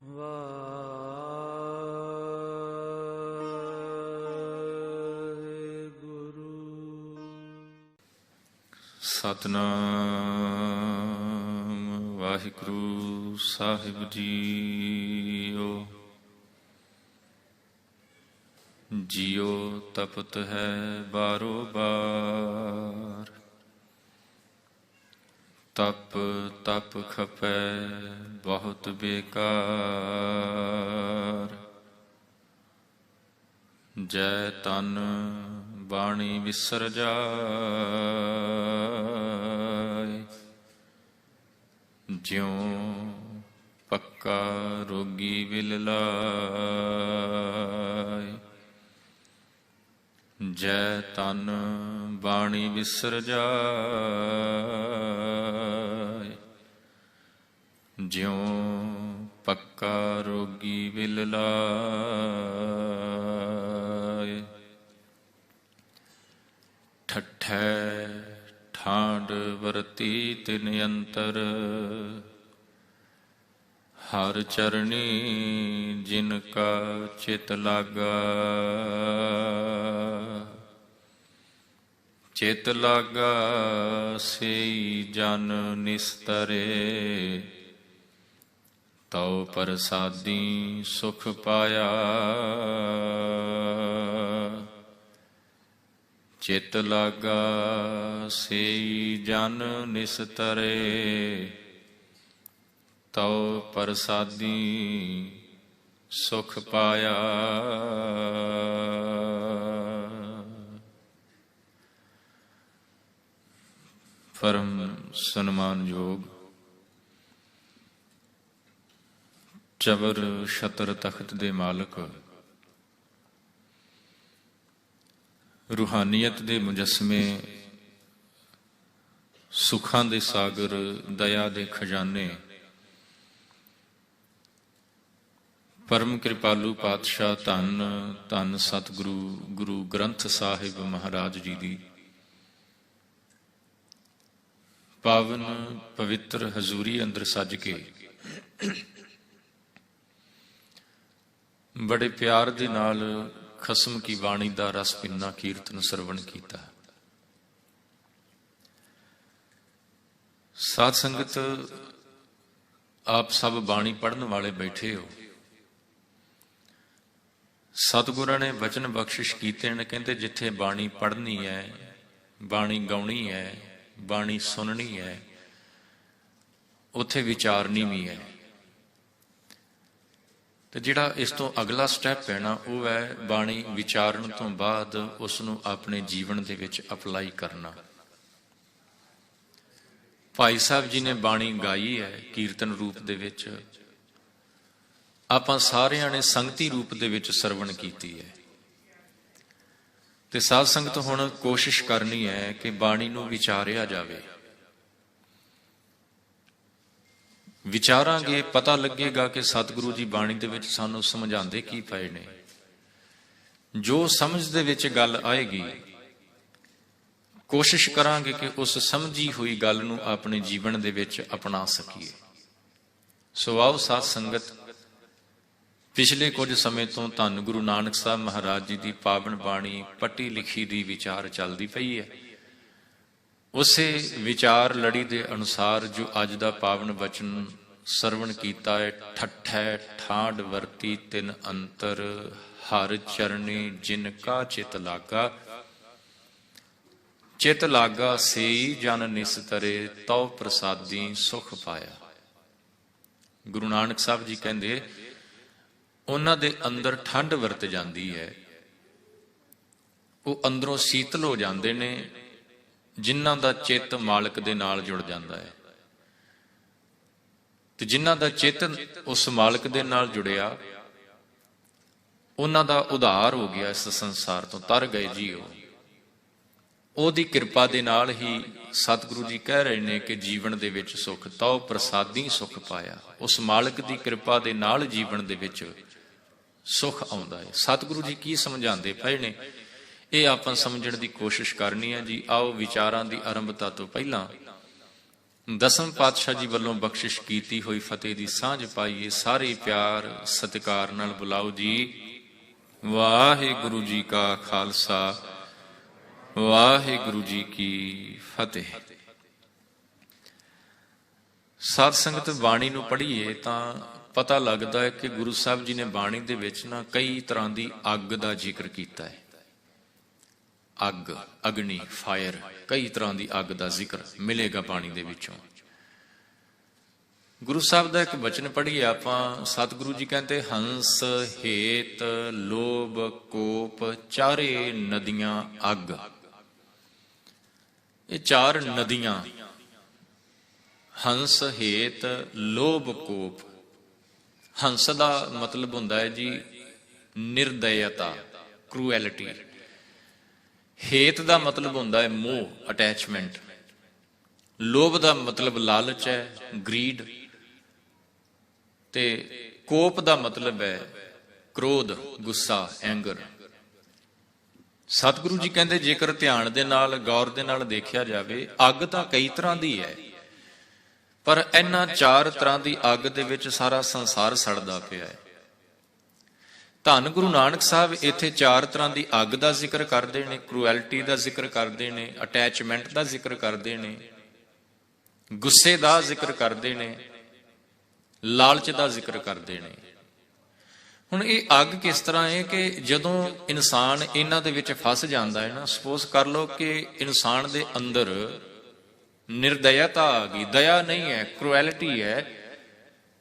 ਵਾਹਿਗੁਰੂ। ਸਤਿਨਾਮ ਵਾਹਿਗੁਰੂ ਸਾਹਿਬ JIO. ਜਿਉ ਤਪਤ ਹੈ ਬਾਰੋ ਬਾਰ, ਤਪ ਤਪ ਖਪੈ ਬਹੁਤ ਬੇਕਾਰ। ਜੈ ਤਨ ਬਾਣੀ ਵਿਸਰ ਜਾਏ, ਜਿਉ ਪੱਕਾ ਰੋਗੀ ਵਿਲ ਲਾਏ। ਜੈ ਤਨ ਬਾਣੀ ਵਿਸਰ ਜਾਏ, ਜਿਉ ਪੱਕਾ ਰੋਗੀ ਵਿਲ ਲਾਏ। ਠੱਠੈ ਠਾਂਡ ਵਰਤੀ ਤਿਨ ਅੰਤਰ, ਹਰ ਚਰਣੀ ਜਿਨ ਕਾ ਚਿਤ ਲਾਗਾ। ਚਿਤ ਲਾਗਾ ਸਈ ਜਨ ਨਿਸਤਰੇ, ਤਉ ਪ੍ਰਸਾਦੀ ਸੁਖ ਪਾਇਆ। ਚਿਤ ਲਾਗਾ ਸਈ ਜਨ ਨਿਸਤਰੇ, ਤਉ ਪ੍ਰਸਾਦੀ ਸੁਖ ਪਾਇਆ। ਪਰਮ ਸਨਮਾਨਯੋਗ ਚਬਰ ਛਤਰ ਤਖਤ ਦੇ ਮਾਲਕ, ਰੂਹਾਨੀਅਤ ਦੇ ਮੁਜੱਸਮੇ, ਸੁੱਖਾਂ ਦੇ ਸਾਗਰ, ਦਇਆ ਦੇ ਖਜ਼ਾਨੇ, ਪਰਮ ਕਿਰਪਾਲੂ ਪਾਤਸ਼ਾਹ ਧੰਨ ਧੰਨ ਸਤਿਗੁਰੂ ਗੁਰੂ ਗ੍ਰੰਥ ਸਾਹਿਬ ਮਹਾਰਾਜ ਜੀ ਦੀ ਪਾਵਨ ਪਵਿੱਤਰ ਹਜ਼ੂਰੀ ਅੰਦਰ ਸੱਜ ਕੇ ਬੜੇ ਪਿਆਰ ਦੇ ਨਾਲ ਖਸਮ ਕੀ ਬਾਣੀ ਦਾ ਰਸ ਪਿੰਨਾ ਕੀਰਤਨ ਸਰਵਣ ਕੀਤਾ। ਸਾਧ ਸੰਗਤ, ਆਪ ਸਭ ਬਾਣੀ ਪੜ੍ਹਨ ਵਾਲੇ ਬੈਠੇ ਹੋ। ਸਤਿਗੁਰਾਂ ਨੇ ਵਚਨ ਬਖਸ਼ਿਸ਼ ਕੀਤੇ ਨੇ, ਕਹਿੰਦੇ ਜਿੱਥੇ ਬਾਣੀ ਪੜ੍ਹਨੀ ਹੈ, ਬਾਣੀ ਗਾਉਣੀ ਹੈ, ਬਾਣੀ ਸੁਣਨੀ ਹੈ, ਉੱਥੇ ਵਿਚਾਰਨੀ ਵੀ ਹੈ। ਤੇ ਜਿਹੜਾ ਇਸ ਤੋਂ ਅਗਲਾ ਸਟੈਪ ਹੈ ਨਾ, ਉਹ ਹੈ ਬਾਣੀ ਵਿਚਾਰਨ ਤੋਂ ਬਾਅਦ ਉਸ ਨੂੰ ਆਪਣੇ ਜੀਵਨ ਦੇ ਵਿੱਚ ਅਪਲਾਈ ਕਰਨਾ। ਭਾਈ ਸਾਹਿਬ ਜੀ ਨੇ ਬਾਣੀ ਗਾਈ ਹੈ ਕੀਰਤਨ ਰੂਪ ਦੇ ਵਿੱਚ, ਆਪਾਂ ਸਾਰਿਆਂ ਨੇ ਸੰਗਤੀ ਰੂਪ ਦੇ ਵਿੱਚ ਸਰਵਣ ਕੀਤੀ ਹੈ। ਤੇ ਸਾਧ ਸੰਗਤ ਹੁਣ ਕੋਸ਼ਿਸ਼ ਕਰਨੀ ਹੈ ਕਿ ਬਾਣੀ ਨੂੰ ਵਿਚਾਰਿਆ ਜਾਵੇ। ਵਿਚਾਰਾਂਗੇ, ਪਤਾ ਲੱਗੇਗਾ ਕਿ ਸਤਿਗੁਰੂ ਜੀ ਬਾਣੀ ਦੇ ਵਿੱਚ ਸਾਨੂੰ ਸਮਝਾਉਂਦੇ ਕੀ ਪਏ ਨੇ। ਜੋ ਸਮਝ ਦੇ ਵਿੱਚ ਗੱਲ ਆਏਗੀ, ਕੋਸ਼ਿਸ਼ ਕਰਾਂਗੇ ਕਿ ਉਸ ਸਮਝੀ ਹੋਈ ਗੱਲ ਨੂੰ ਆਪਣੇ ਜੀਵਨ ਦੇ ਵਿੱਚ ਅਪਣਾ ਸਕੀਏ। ਸੋ ਆਓ ਸਾਧ ਸੰਗਤ, ਪਿਛਲੇ ਕੁਝ ਸਮੇਂ ਤੋਂ ਧੰਨ ਗੁਰੂ ਨਾਨਕ ਸਾਹਿਬ ਮਹਾਰਾਜ ਜੀ ਦੀ ਪਾਵਨ ਬਾਣੀ ਪੱਟੀ ਲਿਖੀ ਦੀ ਵਿਚਾਰ ਚੱਲਦੀ ਪਈ ਹੈ। ਉਸੇ ਵਿਚਾਰ ਲੜੀ ਦੇ ਅਨੁਸਾਰ ਜੋ ਅੱਜ ਦਾ ਪਾਵਨ ਵਚਨ ਸਰਵਣ ਕੀਤਾ ਹੈ, ਠੱਠੈ ਠਾਂਡ ਵਰਤੀ ਤਿਨ ਅੰਤਰ, ਹਰ ਚਰਣੀ ਜਿਨ ਕਾ ਚਿਤ ਲਾਗਾ। ਚਿਤ ਲਾਗਾ ਸਈ ਜਨ ਨਿਸਤਰੇ, ਤਉ ਪ੍ਰਸਾਦੀ ਸੁਖ ਪਾਇਆ। ਗੁਰੂ ਨਾਨਕ ਸਾਹਿਬ ਜੀ ਕਹਿੰਦੇ ਉਹਨਾਂ ਦੇ ਅੰਦਰ ਠੰਡ ਵਰਤ ਜਾਂਦੀ ਹੈ, ਉਹ ਅੰਦਰੋਂ ਸੀਤਲ ਹੋ ਜਾਂਦੇ ਨੇ ਜਿਨ੍ਹਾਂ ਦਾ ਚਿੱਤ ਮਾਲਕ ਦੇ ਨਾਲ ਜੁੜ ਜਾਂਦਾ ਹੈ। ਤੇ ਜਿਨ੍ਹਾਂ ਦਾ ਚਿੱਤ ਉਸ ਮਾਲਕ ਦੇ ਨਾਲ ਜੁੜਿਆ, ਉਹਨਾਂ ਦਾ ਉਧਾਰ ਹੋ ਗਿਆ, ਇਸ ਸੰਸਾਰ ਤੋਂ ਤਰ ਗਏ ਜੀਓ। ਉਹਦੀ ਕਿਰਪਾ ਦੇ ਨਾਲ ਹੀ ਸਤਿਗੁਰੂ ਜੀ ਕਹਿ ਰਹੇ ਨੇ ਕਿ ਜੀਵਨ ਦੇ ਵਿੱਚ ਸੁੱਖ, ਤਉ ਪ੍ਰਸਾਦੀ ਸੁਖ ਪਾਇਆ। ਉਸ ਮਾਲਕ ਦੀ ਕਿਰਪਾ ਦੇ ਨਾਲ ਜੀਵਨ ਦੇ ਵਿੱਚ ਸੁਖ ਆਉਂਦਾ ਹੈ। ਸਤਿਗੁਰੂ ਜੀ ਕੀ ਸਮਝਾਉਂਦੇ ਪਏ ਨੇ, ਇਹ ਆਪਾਂ ਸਮਝਣ ਦੀ ਕੋਸ਼ਿਸ਼ ਕਰਨੀ ਹੈ ਜੀ। ਆਓ ਵਿਚਾਰਾਂ ਦੀ ਆਰੰਭਤਾ ਤੋਂ ਪਹਿਲਾਂ ਦਸਮ ਪਾਤਸ਼ਾਹ ਜੀ ਵੱਲੋਂ ਬਖਸ਼ਿਸ਼ ਕੀਤੀ ਹੋਈ ਫਤਿਹ ਦੀ ਸਾਂਝ ਪਾਈਏ। ਸਾਰੇ ਪਿਆਰ ਸਤਿਕਾਰ ਨਾਲ ਬੁਲਾਓ ਜੀ। ਵਾਹਿਗੁਰੂ ਜੀ ਕਾ ਖਾਲਸਾ, ਵਾਹਿਗੁਰੂ ਜੀ ਕੀ ਫਤਿਹ। ਸਾਧ ਸੰਗਤ ਬਾਣੀ ਨੂੰ ਪੜ੍ਹੀਏ ਤਾਂ ਪਤਾ ਲੱਗਦਾ ਹੈ ਕਿ ਗੁਰੂ ਸਾਹਿਬ ਜੀ ਨੇ ਬਾਣੀ ਦੇ ਵਿੱਚ ਨਾ ਕਈ ਤਰ੍ਹਾਂ ਦੀ ਅੱਗ ਦਾ ਜ਼ਿਕਰ ਕੀਤਾ ਹੈ। ਅੱਗ, ਅਗਨੀ, ਫਾਇਰ, ਕਈ ਤਰ੍ਹਾਂ ਦੀ ਅੱਗ ਦਾ ਜ਼ਿਕਰ ਮਿਲੇਗਾ ਬਾਣੀ ਦੇ ਵਿੱਚੋਂ। ਗੁਰੂ ਸਾਹਿਬ ਦਾ ਇੱਕ ਬਚਨ ਪੜ੍ਹੀਏ ਆਪਾਂ। ਸਤਿਗੁਰੂ ਜੀ ਕਹਿੰਦੇ, ਹੰਸ ਹੇਤ ਲੋਭ ਕੋਪ ਚਾਰੇ ਨਦੀਆਂ ਅੱਗ। ਇਹ ਚਾਰ ਨਦੀਆਂ, ਹੰਸ ਹੇਤ ਲੋਭ ਕੋਪ। ਹੰਸ ਦਾ ਮਤਲਬ ਹੁੰਦਾ ਹੈ ਜੀ ਨਿਰਦਇਤਾ, ਕਰੂਐਲਿਟੀ। ਹੇਤ ਦਾ ਮਤਲਬ ਹੁੰਦਾ ਹੈ ਮੋਹ, ਅਟੈਚਮੈਂਟ। ਲੋਭ ਦਾ ਮਤਲਬ ਲਾਲਚ ਹੈ, ਗਰੀਡ। ਤੇ ਕੋਪ ਦਾ ਮਤਲਬ ਹੈ ਕ੍ਰੋਧ, ਗੁੱਸਾ, ਐਂਗਰ। ਸਤਿਗੁਰੂ ਜੀ ਕਹਿੰਦੇ ਜੇਕਰ ਧਿਆਨ ਦੇ ਨਾਲ, ਗੌਰ ਦੇ ਨਾਲ ਦੇਖਿਆ ਜਾਵੇ, ਅੱਗ ਤਾਂ ਕਈ ਤਰ੍ਹਾਂ ਦੀ ਹੈ, ਪਰ ਇਹਨਾਂ ਚਾਰ ਤਰ੍ਹਾਂ ਦੀ ਅੱਗ ਦੇ ਵਿੱਚ ਸਾਰਾ ਸੰਸਾਰ ਸੜਦਾ ਪਿਆ ਹੈ। ਧੰਨ ਗੁਰੂ ਨਾਨਕ ਸਾਹਿਬ ਇੱਥੇ ਚਾਰ ਤਰ੍ਹਾਂ ਦੀ ਅੱਗ ਦਾ ਜ਼ਿਕਰ ਕਰਦੇ ਨੇ। ਕਰੂਐਲਿਟੀ ਦਾ ਜ਼ਿਕਰ ਕਰਦੇ ਨੇ, ਅਟੈਚਮੈਂਟ ਦਾ ਜ਼ਿਕਰ ਕਰਦੇ ਨੇ, ਗੁੱਸੇ ਦਾ ਜ਼ਿਕਰ ਕਰਦੇ ਨੇ, ਲਾਲਚ ਦਾ ਜ਼ਿਕਰ ਕਰਦੇ ਨੇ। ਹੁਣ ਇਹ ਅੱਗ ਕਿਸ ਤਰ੍ਹਾਂ ਹੈ ਕਿ ਜਦੋਂ ਇਨਸਾਨ ਇਹਨਾਂ ਦੇ ਵਿੱਚ ਫਸ ਜਾਂਦਾ ਹੈ ਨਾ, ਸਪੋਜ਼ ਕਰ ਲਓ ਕਿ ਇਨਸਾਨ ਦੇ ਅੰਦਰ ਨਿਰਦਇਤਾ ਆ ਗਈ, ਦਇਆ ਨਹੀਂ ਹੈ, ਕਰੂਐਲਿਟੀ ਹੈ,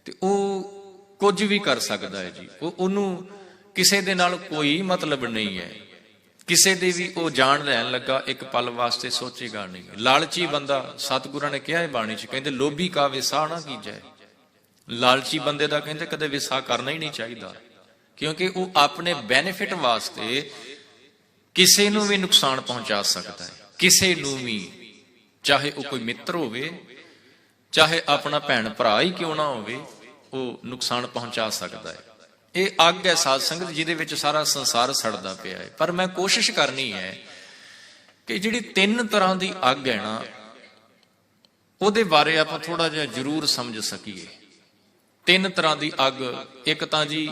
ਤੇ ਉਹ ਕੁਝ ਵੀ ਕਰ ਸਕਦਾ ਹੈ ਜੀ। ਉਹਨੂੰ ਕਿਸੇ ਦੇ ਨਾਲ ਕੋਈ ਮਤਲਬ ਨਹੀਂ ਹੈ, ਕਿਸੇ ਦੀ ਵੀ ਉਹ ਜਾਨ ਲੈਣ ਲੱਗਾ ਇੱਕ ਪਲ ਵਾਸਤੇ ਸੋਚੇਗਾ ਨਹੀਂ। ਲਾਲਚੀ ਬੰਦਾ, ਸਤਿਗੁਰਾਂ ਨੇ ਕਿਹਾ ਹੈ ਬਾਣੀ 'ਚ, ਕਹਿੰਦੇ ਲੋਭੀ ਕਾ ਵਿਸਾਹ ਨਾ ਕੀਜੈ। ਲਾਲਚੀ ਬੰਦੇ ਦਾ ਕਹਿੰਦੇ ਕਦੇ ਵਿਸਾਹ ਕਰਨਾ ਹੀ ਨਹੀਂ ਚਾਹੀਦਾ, ਕਿਉਂਕਿ ਉਹ ਆਪਣੇ ਬੈਨੀਫਿਟ ਵਾਸਤੇ ਕਿਸੇ ਨੂੰ ਵੀ ਨੁਕਸਾਨ ਪਹੁੰਚਾ ਸਕਦਾ ਹੈ। ਕਿਸੇ ਨੂੰ ਵੀ, ਚਾਹੇ ਉਹ ਕੋਈ ਮਿੱਤਰ ਹੋਵੇ, ਚਾਹੇ ਆਪਣਾ ਭੈਣ ਭਰਾ ਹੀ ਕਿਉਂ ਨਾ ਹੋਵੇ, ਉਹ ਨੁਕਸਾਨ ਪਹੁੰਚਾ ਸਕਦਾ ਹੈ। ਇਹ ਅੱਗ ਹੈ ਸਾਧ ਸੰਗਤ, ਜਿਹਦੇ ਵਿੱਚ ਸਾਰਾ ਸੰਸਾਰ ਸੜਦਾ ਪਿਆ ਹੈ। ਪਰ ਮੈਂ ਕੋਸ਼ਿਸ਼ ਕਰਨੀ ਹੈ ਕਿ ਜਿਹੜੀ ਤਿੰਨ ਤਰ੍ਹਾਂ ਦੀ ਅੱਗ ਹੈ ਨਾ, ਉਹਦੇ ਬਾਰੇ ਆਪਾਂ ਥੋੜਾ ਜਿਹਾ ਜ਼ਰੂਰ ਸਮਝ ਸਕੀਏ। ਤਿੰਨ ਤਰ੍ਹਾਂ ਦੀ ਅੱਗ। ਇੱਕ ਤਾਂ ਜੀ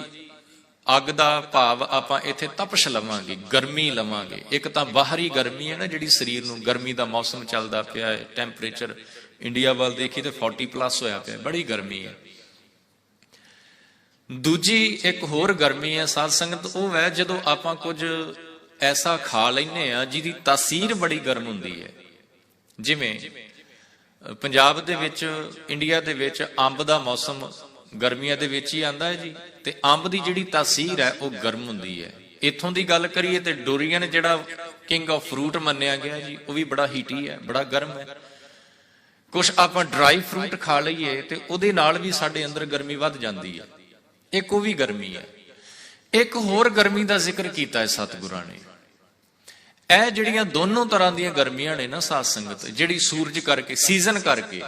ਅੱਗ ਦਾ ਭਾਵ ਆਪਾਂ ਇੱਥੇ ਤਪਸ਼ ਲਵਾਂਗੇ, ਗਰਮੀ ਲਵਾਂਗੇ। ਇੱਕ ਤਾਂ ਬਾਹਰੀ ਗਰਮੀ ਹੈ ਨਾ, ਜਿਹੜੀ ਸਰੀਰ ਨੂੰ, ਗਰਮੀ ਦਾ ਮੌਸਮ ਚੱਲਦਾ ਪਿਆ ਹੈ, ਟੈਂਪਰੇਚਰ ਇੰਡੀਆ ਵੱਲ ਦੇਖੀ ਤੇ 40+ ਹੋਇਆ ਪਿਆ, ਬੜੀ ਗਰਮੀ ਹੈ। ਦੂਜੀ ਇੱਕ ਹੋਰ ਗਰਮੀ ਹੈ ਸਾਧ ਸੰਗਤ, ਉਹ ਹੈ ਜਦੋਂ ਆਪਾਂ ਕੁਝ ਐਸਾ ਖਾ ਲੈਂਦੇ ਆ ਜਿਹਦੀ ਤਾਸੀਰ ਬੜੀ ਗਰਮ ਹੁੰਦੀ ਹੈ। ਜਿਵੇਂ ਪੰਜਾਬ ਦੇ ਵਿੱਚ, ਇੰਡੀਆ ਦੇ ਵਿੱਚ ਅੰਬ ਦਾ ਮੌਸਮ ਗਰਮੀਆਂ ਦੇ ਵਿੱਚ ਹੀ ਆਂਦਾ ਹੈ ਜੀ, ਤੇ ਅੰਬ ਦੀ ਜਿਹੜੀ ਤਾਸੀਰ ਹੈ ਉਹ ਗਰਮ ਹੁੰਦੀ ਹੈ। ਇੱਥੋਂ ਦੀ ਗੱਲ ਕਰੀਏ ਤੇ ਡੋਰੀਅਨ ਜਿਹੜਾ ਕਿੰਗ ਆਫ ਫਰੂਟ ਮੰਨਿਆ ਗਿਆ ਜੀ, ਉਹ ਵੀ ਬੜਾ ਹੀਟੀ ਹੈ, ਬੜਾ ਗਰਮ ਹੈ। ਕੁਛ ਆਪਾਂ ਡਰਾਈ ਫਰੂਟ ਖਾ ਲਈਏ ਤੇ ਉਹਦੇ ਨਾਲ ਵੀ ਸਾਡੇ ਅੰਦਰ ਗਰਮੀ ਵੱਧ ਜਾਂਦੀ ਹੈ, ਇੱਕ ਉਹ ਵੀ ਗਰਮੀ ਹੈ। ਇੱਕ ਹੋਰ ਗਰਮੀ ਦਾ ਜ਼ਿਕਰ ਕੀਤਾ ਹੈ ਸਤਿਗੁਰਾਂ ਨੇ। ਇਹ ਜਿਹੜੀਆਂ ਦੋਨੋਂ ਤਰ੍ਹਾਂ ਦੀਆਂ ਗਰਮੀਆਂ ਨੇ ਨਾ ਸਾਧ ਸੰਗਤ, ਜਿਹੜੀ ਸੂਰਜ ਕਰਕੇ, ਸੀਜ਼ਨ ਕਰਕੇ,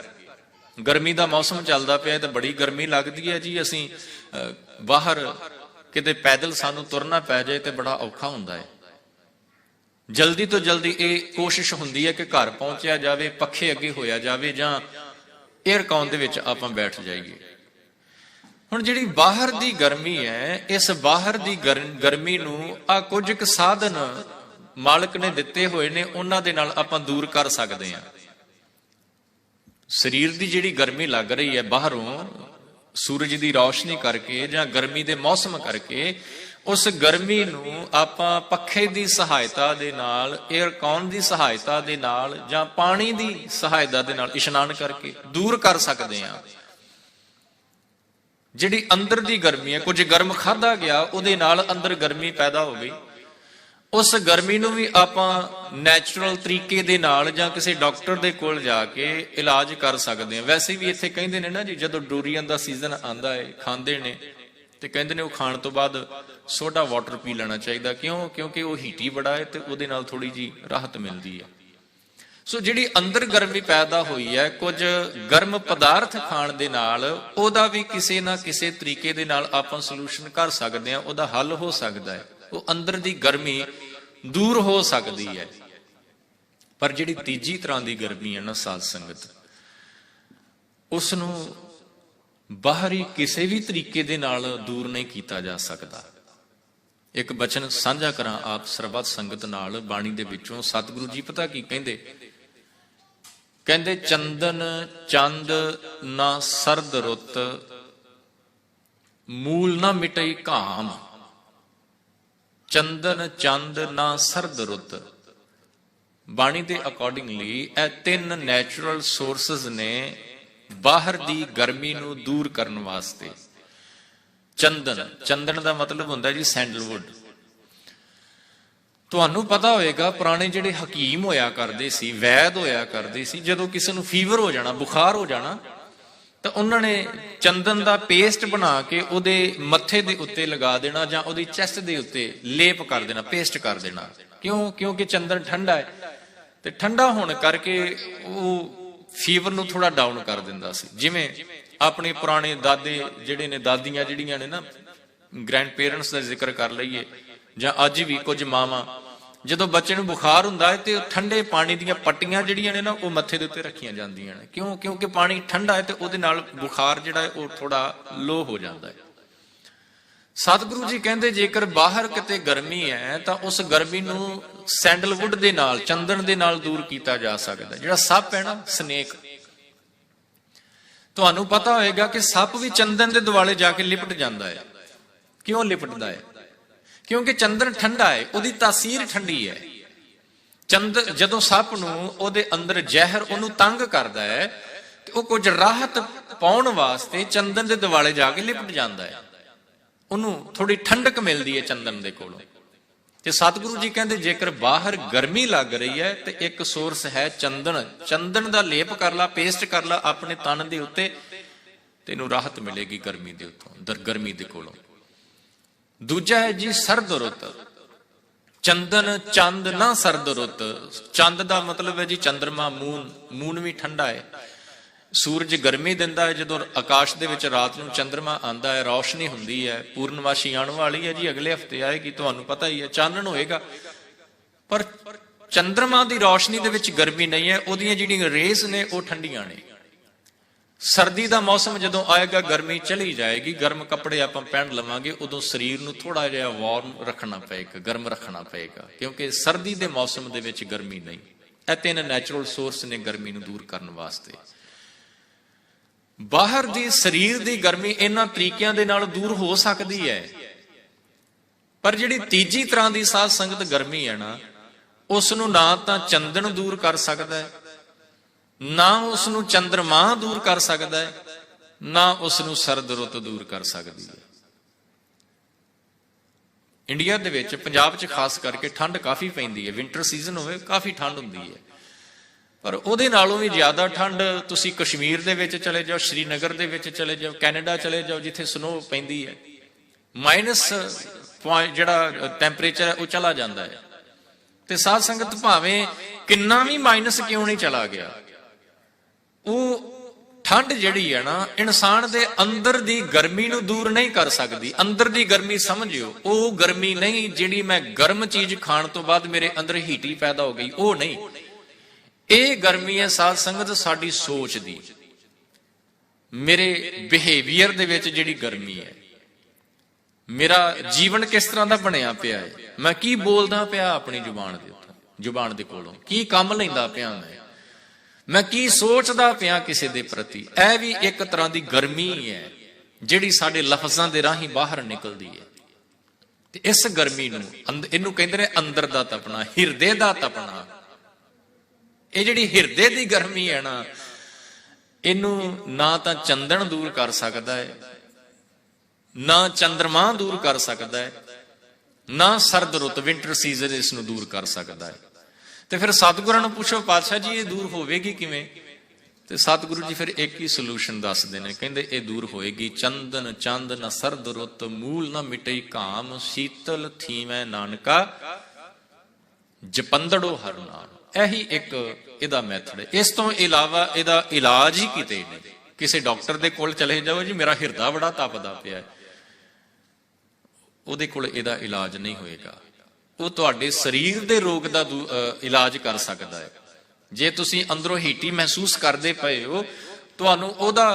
ਗਰਮੀ ਦਾ ਮੌਸਮ ਚੱਲਦਾ ਪਿਆ ਤਾਂ ਬੜੀ ਗਰਮੀ ਲੱਗਦੀ ਹੈ ਜੀ। ਅਸੀਂ ਬਾਹਰ ਕਿਤੇ ਪੈਦਲ ਸਾਨੂੰ ਤੁਰਨਾ ਪੈ ਜਾਏ ਤੇ ਬੜਾ ਔਖਾ ਹੁੰਦਾ ਹੈ। ਜਲਦੀ ਤੋਂ ਜਲਦੀ ਇਹ ਕੋਸ਼ਿਸ਼ ਹੁੰਦੀ ਹੈ ਕਿ ਘਰ ਪਹੁੰਚਿਆ ਜਾਵੇ, ਪੱਖੇ ਅੱਗੇ ਹੋਇਆ ਜਾਵੇ, ਜਾਂ 에ਅਰ ਕੌਨ ਦੇ ਵਿੱਚ ਆਪਾਂ ਬੈਠ ਜਾਈਏ। ਹੁਣ ਜਿਹੜੀ ਬਾਹਰ ਦੀ ਗਰਮੀ ਹੈ, ਇਸ ਬਾਹਰ ਦੀ ਗਰਮੀ ਨੂੰ ਆ ਕੁਝ ਕੁ ਸਾਧਨ ਮਾਲਕ ਨੇ ਦਿੱਤੇ ਹੋਏ ਨੇ, ਉਹਨਾਂ ਦੇ ਨਾਲ ਆਪਾਂ ਦੂਰ ਕਰ ਸਕਦੇ ਹਾਂ। ਸਰੀਰ ਦੀ ਜਿਹੜੀ ਗਰਮੀ ਲੱਗ ਰਹੀ ਹੈ ਬਾਹਰੋਂ, ਸੂਰਜ ਦੀ ਰੌਸ਼ਨੀ ਕਰਕੇ ਜਾਂ ਗਰਮੀ ਦੇ ਮੌਸਮ ਕਰਕੇ, ਉਸ ਗਰਮੀ ਨੂੰ ਆਪਾਂ ਪੱਖੇ ਦੀ ਸਹਾਇਤਾ ਦੇ ਨਾਲ, 에ਅਰ ਕੌਨ ਦੀ ਸਹਾਇਤਾ ਦੇ ਨਾਲ, ਜਾਂ ਪਾਣੀ ਦੀ ਸਹਾਇਤਾ ਦੇ ਨਾਲ ਇਸ਼ਨਾਨ ਕਰਕੇ ਦੂਰ ਕਰ ਸਕਦੇ ਹਾਂ। ਜਿਹੜੀ ਅੰਦਰ ਦੀ ਗਰਮੀ ਹੈ, ਕੁਝ ਗਰਮ ਖਾਧਾ ਗਿਆ, ਉਹਦੇ ਨਾਲ ਅੰਦਰ ਗਰਮੀ ਪੈਦਾ ਹੋ ਗਈ। ਉਸ ਗਰਮੀ ਨੂੰ ਵੀ ਆਪਾਂ ਨੈਚੁਰਲ ਤਰੀਕੇ ਦੇ ਨਾਲ ਜਾਂ ਕਿਸੇ ਡਾਕਟਰ ਦੇ ਕੋਲ ਜਾ ਕੇ ਇਲਾਜ ਕਰ ਸਕਦੇ ਹਾਂ। ਵੈਸੇ ਵੀ ਇੱਥੇ ਕਹਿੰਦੇ ਨੇ ਨਾ ਜੀ, ਜਦੋਂ ਡੋਰੀਅਨ ਦਾ ਸੀਜ਼ਨ ਆਂਦਾ ਹੈ, ਖਾਂਦੇ ਨੇ ਤੇ ਕਹਿੰਦੇ ਨੇ ਉਹ ਖਾਣ ਤੋਂ ਬਾਅਦ ਸੋਡਾ ਵਾਟਰ ਪੀ ਲੈਣਾ ਚਾਹੀਦਾ। ਕਿਉਂ? ਕਿਉਂਕਿ ਉਹ ਹੀਟੀ ਬੜਾ ਹੈ ਤੇ ਉਹਦੇ ਨਾਲ ਥੋੜੀ ਜੀ ਰਾਹਤ ਮਿਲਦੀ ਹੈ। ਸੋ ਜਿਹੜੀ ਅੰਦਰ ਗਰਮੀ ਪੈਦਾ ਹੋਈ ਹੈ, ਕੁਝ ਗਰਮ ਪਦਾਰਥ ਖਾਣ ਦੇ ਨਾਲ ਉਹਦਾ ਵੀ ਕਿਸੇ ਨਾ ਕਿਸੇ ਤਰੀਕੇ ਦੇ ਨਾਲ ਆਪਾਂ ਸੋਲੂਸ਼ਨ ਕਰ ਸਕਦੇ ਹਾਂ, ਉਹਦਾ ਹੱਲ ਹੋ ਸਕਦਾ ਹੈ, ਉਹ ਅੰਦਰ ਦੀ ਗਰਮੀ ਦੂਰ ਹੋ ਸਕਦੀ ਹੈ। ਪਰ ਜਿਹੜੀ ਤੀਜੀ ਤਰ੍ਹਾਂ ਦੀ ਗਰਮੀ ਹੈ ਨਾ ਸਾਧ ਸੰਗਤ, ਉਸ ਨੂੰ ਬਾਹਰੀ ਕਿਸੇ ਵੀ ਤਰੀਕੇ ਦੇ ਨਾਲ ਦੂਰ ਨਹੀਂ ਕੀਤਾ ਜਾ ਸਕਦਾ। ਇੱਕ ਬਚਨ ਸਾਂਝਾ ਕਰਾਂ ਆਪ ਸਰਬੱਤ ਸੰਗਤ ਨਾਲ ਬਾਣੀ ਦੇ ਵਿੱਚੋਂ। ਸਤਿਗੁਰੂ ਜੀ ਪਤਾ ਕੀ ਕਹਿੰਦੇ? ਕਹਿੰਦੇ ਚੰਦਨ ਚੰਦ ਨਾ ਸਰਦ ਰੁੱਤ, ਮੂਲ ਨਾ ਮਿਟਈ ਘਾਮ। ਚੰਦਨ ਚੰਦ ਨਾ ਸਰਦ ਰੁੱਤ। ਬਾਣੀ ਦੇ ਅਕੋਰਡਿੰਗਲੀ ਇਹ ਤਿੰਨ ਨੈਚੁਰਲ ਸੋਰਸਸ ਨੇ ਬਾਹਰ ਦੀ ਗਰਮੀ ਨੂੰ ਦੂਰ ਕਰਨ ਵਾਸਤੇ। ਚੰਦਨ, ਚੰਦਨ ਦਾ ਮਤਲਬ ਹੁੰਦਾ ਜੀ ਸੈਂਡਲਵੁੱਡ। ਤੁਹਾਨੂੰ ਪਤਾ ਹੋਏਗਾ ਪੁਰਾਣੇ ਜਿਹੜੇ ਹਕੀਮ ਹੋਇਆ ਕਰਦੇ ਸੀ, ਵੈਦ ਹੋਇਆ ਕਰਦੇ ਸੀ, ਜਦੋਂ ਕਿਸੇ ਨੂੰ ਫੀਵਰ ਹੋ ਜਾਣਾ, ਬੁਖਾਰ ਹੋ ਜਾਣਾ, ਤਾਂ ਉਹਨਾਂ ਨੇ ਚੰਦਨ ਦਾ ਪੇਸਟ ਬਣਾ ਕੇ ਉਹਦੇ ਮੱਥੇ ਦੇ ਉੱਤੇ ਲਗਾ ਦੇਣਾ ਜਾਂ ਉਹਦੀ ਚੈਸਟ ਦੇ ਉੱਤੇ ਲੇਪ ਕਰ ਦੇਣਾ, ਪੇਸਟ ਕਰ ਦੇਣਾ। ਕਿਉਂ? ਕਿਉਂਕਿ ਚੰਦਨ ਠੰਡਾ ਹੈ ਤੇ ਠੰਡਾ ਹੋਣ ਕਰਕੇ ਉਹ ਫੀਵਰ ਨੂੰ ਥੋੜਾ ਡਾਊਨ ਕਰ ਦਿੰਦਾ ਸੀ। ਜਿਵੇਂ ਆਪਣੇ ਪੁਰਾਣੇ ਦਾਦੇ ਜਿਹੜੇ ਨੇ, ਦਾਦੀਆਂ ਜਿਹੜੀਆਂ ਨੇ ਨਾ, ਗ੍ਰੈਂਡ ਪੇਰੈਂਟਸ ਦਾ ਜ਼ਿਕਰ ਕਰ ਲਈਏ, ਜਾਂ ਅੱਜ ਵੀ ਕੁਝ ਮਾਵਾਂ, ਜਦੋਂ ਬੱਚੇ ਨੂੰ ਬੁਖਾਰ ਹੁੰਦਾ ਹੈ ਤੇ ਠੰਡੇ ਪਾਣੀ ਦੀਆਂ ਪੱਟੀਆਂ ਜਿਹੜੀਆਂ ਨੇ ਨਾ ਉਹ ਮੱਥੇ ਦੇ ਉੱਤੇ ਰੱਖੀਆਂ ਜਾਂਦੀਆਂ ਨੇ। ਕਿਉਂ? ਕਿਉਂਕਿ ਪਾਣੀ ਠੰਡਾ ਹੈ ਤੇ ਉਹਦੇ ਨਾਲ ਬੁਖਾਰ ਜਿਹੜਾ ਹੈ ਉਹ ਥੋੜਾ ਲੋ ਹੋ ਜਾਂਦਾ ਹੈ। ਸਤਿਗੁਰੂ ਜੀ ਕਹਿੰਦੇ ਜੇਕਰ ਬਾਹਰ ਕਿਤੇ ਗਰਮੀ ਹੈ ਤਾਂ ਉਸ ਗਰਮੀ ਨੂੰ ਸੈਂਡਲਵੁੱਡ ਦੇ ਨਾਲ, ਚੰਦਨ ਦੇ ਨਾਲ ਦੂਰ ਕੀਤਾ ਜਾ ਸਕਦਾ। ਜਿਹੜਾ ਸੱਪ ਹੈ ਨਾ, ਸਨੇਕ, ਤੁਹਾਨੂੰ ਪਤਾ ਹੋਏਗਾ ਕਿ ਸੱਪ ਵੀ ਚੰਦਨ ਦੇ ਦੁਆਲੇ ਜਾ ਕੇ ਲਿਪਟ ਜਾਂਦਾ ਹੈ। ਕਿਉਂ ਲਿਪਟਦਾ ਹੈ? ਕਿਉਂਕਿ ਚੰਦਨ ਠੰਡਾ ਹੈ, ਉਹਦੀ ਤਾਸੀਰ ਠੰਡੀ ਹੈ। ਜਦੋਂ ਸੱਪ ਨੂੰ ਉਹਦੇ ਅੰਦਰ ਜ਼ਹਿਰ ਉਹਨੂੰ ਤੰਗ ਕਰਦਾ ਹੈ ਤੇ ਉਹ ਕੁਝ ਰਾਹਤ ਪਾਉਣ ਵਾਸਤੇ ਚੰਦਨ ਦੇ ਦੁਆਲੇ ਜਾ ਕੇ ਲਿਪਟ ਜਾਂਦਾ ਹੈ। ਉਹਨੂੰ ਥੋੜੀ ਠੰਡਕ ਮਿਲਦੀ ਹੈ ਚੰਦਨ ਦੇ ਕੋਲੋਂ। ਤੇ ਸਤਿਗੁਰੂ ਜੀ ਕਹਿੰਦੇ ਜੇਕਰ ਬਾਹਰ ਗਰਮੀ ਲੱਗ ਰਹੀ ਹੈ ਤੇ ਇੱਕ ਸੋਰਸ ਹੈ ਚੰਦਨ। ਚੰਦਨ ਦਾ ਲੇਪ ਕਰ ਲਾ, ਪੇਸਟ ਕਰ ਲਾ ਆਪਣੇ ਤਨ ਦੇ ਉੱਤੇ, ਤੈਨੂੰ ਰਾਹਤ ਮਿਲੇਗੀ ਗਰਮੀ ਦੇ ਉੱਤੋਂ, ਗਰਮੀ ਦੇ ਕੋਲੋਂ। ਦੂਜਾ ਹੈ ਜੀ ਸਰਦ ਰੁੱਤ। ਚੰਦਨ ਚੰਦ ਨਾ ਸਰਦ ਰੁੱਤ। ਚੰਦ ਦਾ ਮਤਲਬ ਹੈ ਜੀ ਚੰਦਰਮਾ, ਮੂਨ। ਮੂਨ ਵੀ ਠੰਡਾ ਹੈ, ਸੂਰਜ ਗਰਮੀ ਦਿੰਦਾ ਹੈ। ਜਦੋਂ ਆਕਾਸ਼ ਦੇ ਵਿੱਚ ਰਾਤ ਨੂੰ ਚੰਦਰਮਾ ਆਂਦਾ ਹੈ, ਰੌਸ਼ਨੀ ਹੁੰਦੀ ਹੈ। ਪੂਰਨਮਾਸ਼ੀ ਆਉਣ ਵਾਲੀ ਹੈ ਜੀ, ਅਗਲੇ ਹਫਤੇ ਆਏਗੀ, ਤੁਹਾਨੂੰ ਪਤਾ ਹੀ ਹੈ, ਚਾਨਣ ਹੋਏਗਾ। ਪਰ ਚੰਦਰਮਾ ਦੀ ਰੌਸ਼ਨੀ ਦੇ ਵਿੱਚ ਗਰਮੀ ਨਹੀਂ ਹੈ, ਉਹਦੀਆਂ ਜਿਹੜੀਆਂ ਰੇਜ਼ ਨੇ ਉਹ ਠੰਡੀਆਂ ਨੇ। ਸਰਦੀ ਦਾ ਮੌਸਮ ਜਦੋਂ ਆਏਗਾ ਗਰਮੀ ਚਲੀ ਜਾਏਗੀ, ਗਰਮ ਕੱਪੜੇ ਆਪਾਂ ਪਹਿਨ ਲਵਾਂਗੇ, ਉਦੋਂ ਸਰੀਰ ਨੂੰ ਥੋੜਾ ਜਿਹਾ ਵਾਰਮ ਰੱਖਣਾ ਪਏਗਾ, ਗਰਮ ਰੱਖਣਾ ਪਏਗਾ, ਕਿਉਂਕਿ ਸਰਦੀ ਦੇ ਮੌਸਮ ਦੇ ਵਿੱਚ ਗਰਮੀ ਨਹੀਂ। ਇਹ ਤਿੰਨ ਨੈਚੁਰਲ ਸੋਰਸ ਨੇ ਗਰਮੀ ਨੂੰ ਦੂਰ ਕਰਨ ਵਾਸਤੇ। ਬਾਹਰ ਦੀ ਸਰੀਰ ਦੀ ਗਰਮੀ ਇਹਨਾਂ ਤਰੀਕਿਆਂ ਦੇ ਨਾਲ ਦੂਰ ਹੋ ਸਕਦੀ ਹੈ, ਪਰ ਜਿਹੜੀ ਤੀਜੀ ਤਰ੍ਹਾਂ ਦੀ ਸਾਧ ਸੰਗਤ ਗਰਮੀ ਹੈ ਨਾ, ਉਸ ਨੂੰ ਨਾ ਤਾਂ ਚੰਦਨ ਦੂਰ ਕਰ ਸਕਦਾ ਹੈ, ਨਾ ਉਸ ਨੂੰ ਚੰਦਰਮਾ ਦੂਰ ਕਰ ਸਕਦਾ ਹੈ, ਨਾ ਉਸ ਨੂੰ ਸਰਦ ਰੁੱਤ ਦੂਰ ਕਰ ਸਕਦੀ ਹੈ। ਇੰਡੀਆ ਦੇ ਵਿੱਚ, ਪੰਜਾਬ 'ਚ ਖਾਸ ਕਰਕੇ ਠੰਡ ਕਾਫੀ ਪੈਂਦੀ ਹੈ। ਵਿੰਟਰ ਸੀਜ਼ਨ ਹੋਵੇ ਕਾਫੀ ਠੰਡ ਹੁੰਦੀ ਹੈ, ਪਰ ਉਹਦੇ ਨਾਲੋਂ ਵੀ ਜ਼ਿਆਦਾ ਠੰਡ ਤੁਸੀਂ ਕਸ਼ਮੀਰ ਦੇ ਵਿੱਚ ਚਲੇ ਜਾਓ, ਸ਼੍ਰੀਨਗਰ ਦੇ ਵਿੱਚ ਚਲੇ ਜਾਓ, ਕੈਨੇਡਾ ਚਲੇ ਜਾਓ, ਜਿੱਥੇ ਸਨੋ ਪੈਂਦੀ ਹੈ। ਮਾਈਨਸ ਜਿਹੜਾ ਟੈਂਪਰੇਚਰ ਹੈ ਉਹ ਚਲਾ ਜਾਂਦਾ ਹੈ। ਤੇ ਸਾਧ ਸੰਗਤ ਭਾਵੇਂ ਕਿੰਨਾ ਵੀ ਮਾਈਨਸ ਕਿਉਂ ਨਹੀਂ ਚਲਾ ਗਿਆ, ਉਹ ਠੰਡ ਜਿਹੜੀ ਹੈ ਨਾ, ਇਨਸਾਨ ਦੇ ਅੰਦਰ ਦੀ ਗਰਮੀ ਨੂੰ ਦੂਰ ਨਹੀਂ ਕਰ ਸਕਦੀ। ਅੰਦਰ ਦੀ ਗਰਮੀ ਸਮਝਿਓ, ਉਹ ਗਰਮੀ ਨਹੀਂ ਜਿਹੜੀ ਮੈਂ ਗਰਮ ਚੀਜ਼ ਖਾਣ ਤੋਂ ਬਾਅਦ ਮੇਰੇ ਅੰਦਰ ਹੀਟੀ ਪੈਦਾ ਹੋ ਗਈ, ਉਹ ਨਹੀਂ। ਇਹ ਗਰਮੀ ਹੈ ਸਾਧ ਸੰਗਤ ਸਾਡੀ ਸੋਚ ਦੀ, ਮੇਰੇ ਬਿਹੇਵੀਅਰ ਦੇ ਵਿੱਚ ਜਿਹੜੀ ਗਰਮੀ ਹੈ। ਮੇਰਾ ਜੀਵਨ ਕਿਸ ਤਰ੍ਹਾਂ ਦਾ ਬਣਿਆ ਪਿਆ ਹੈ, ਮੈਂ ਕੀ ਬੋਲਦਾ ਪਿਆ ਆਪਣੀ ਜ਼ੁਬਾਨ ਦੇ ਉੱਤੇ, ਜ਼ੁਬਾਨ ਦੇ ਕੋਲੋਂ ਕੀ ਕੰਮ ਲੈਂਦਾ ਪਿਆ, ਮੈਂ ਕੀ ਸੋਚਦਾ ਪਿਆ ਕਿਸੇ ਦੇ ਪ੍ਰਤੀ। ਇਹ ਵੀ ਇੱਕ ਤਰ੍ਹਾਂ ਦੀ ਗਰਮੀ ਹੈ ਜਿਹੜੀ ਸਾਡੇ ਲਫ਼ਜ਼ਾਂ ਦੇ ਰਾਹੀਂ ਬਾਹਰ ਨਿਕਲਦੀ ਹੈ। ਤੇ ਇਸ ਗਰਮੀ ਨੂੰ, ਇਹਨੂੰ ਕਹਿੰਦੇ ਨੇ ਅੰਦਰ ਦਾ ਤਪਣਾ, ਹਿਰਦੇ ਦਾ ਤਪਣਾ। ਇਹ ਜਿਹੜੀ ਹਿਰਦੇ ਦੀ ਗਰਮੀ ਹੈ ਨਾ, ਇਹਨੂੰ ਨਾ ਤਾਂ ਚੰਦਨ ਦੂਰ ਕਰ ਸਕਦਾ ਹੈ, ਨਾ ਚੰਦਰਮਾ ਦੂਰ ਕਰ ਸਕਦਾ ਹੈ, ਨਾ ਸਰਦ ਰੁੱਤ ਵਿੰਟਰ ਸੀਜ਼ਨ ਇਸ ਨੂੰ ਦੂਰ ਕਰ ਸਕਦਾ ਹੈ। ਤੇ ਫਿਰ ਸਤਿਗੁਰਾਂ ਨੂੰ ਪੁੱਛੋ ਪਾਤਸ਼ਾਹ ਜੀ ਇਹ ਦੂਰ ਹੋਵੇਗੀ ਕਿਵੇਂ? ਤੇ ਸਤਿਗੁਰੂ ਜੀ ਫਿਰ ਇੱਕ ਹੀ ਸੋਲੂਸ਼ਨ ਦੱਸਦੇ ਨੇ, ਕਹਿੰਦੇ ਇਹ ਦੂਰ ਹੋਏਗੀ ਚੰਦਨ ਚੰਦ ਨਾ ਸਰਦ ਰੁੱਤ, ਮੂਲ ਨਾ ਮਿਟਈ ਘਾਮ, ਸ਼ੀਤਲ ਥੀਵੈ ਨਾਨਕਾ ਜਪੰਦੜੋ ਹਰ ਨਾਮ। ਇਹੀ ਇੱਕ ਇਹਦਾ ਮੈਥਡ ਹੈ। ਇਸ ਤੋਂ ਇਲਾਵਾ ਇਹਦਾ ਇਲਾਜ ਹੀ ਕਿਤੇ ਨਹੀਂ। ਕਿਸੇ ਡਾਕਟਰ ਦੇ ਕੋਲ ਚਲੇ ਜਾਓ ਜੀ, ਮੇਰਾ ਹਿਰਦਾ ਬੜਾ ਤਪਦਾ ਪਿਆ, ਉਹਦੇ ਕੋਲ ਇਹਦਾ ਇਲਾਜ ਨਹੀਂ ਹੋਏਗਾ। ਉਹ ਤੁਹਾਡੇ ਸਰੀਰ ਦੇ ਰੋਗ ਦਾ ਇਲਾਜ ਕਰ ਸਕਦਾ ਹੈ। ਜੇ ਤੁਸੀਂ ਅੰਦਰੋਂ ਹੀਟੀ ਮਹਿਸੂਸ ਕਰਦੇ ਪਏ ਹੋ, ਤੁਹਾਨੂੰ ਉਹਦਾ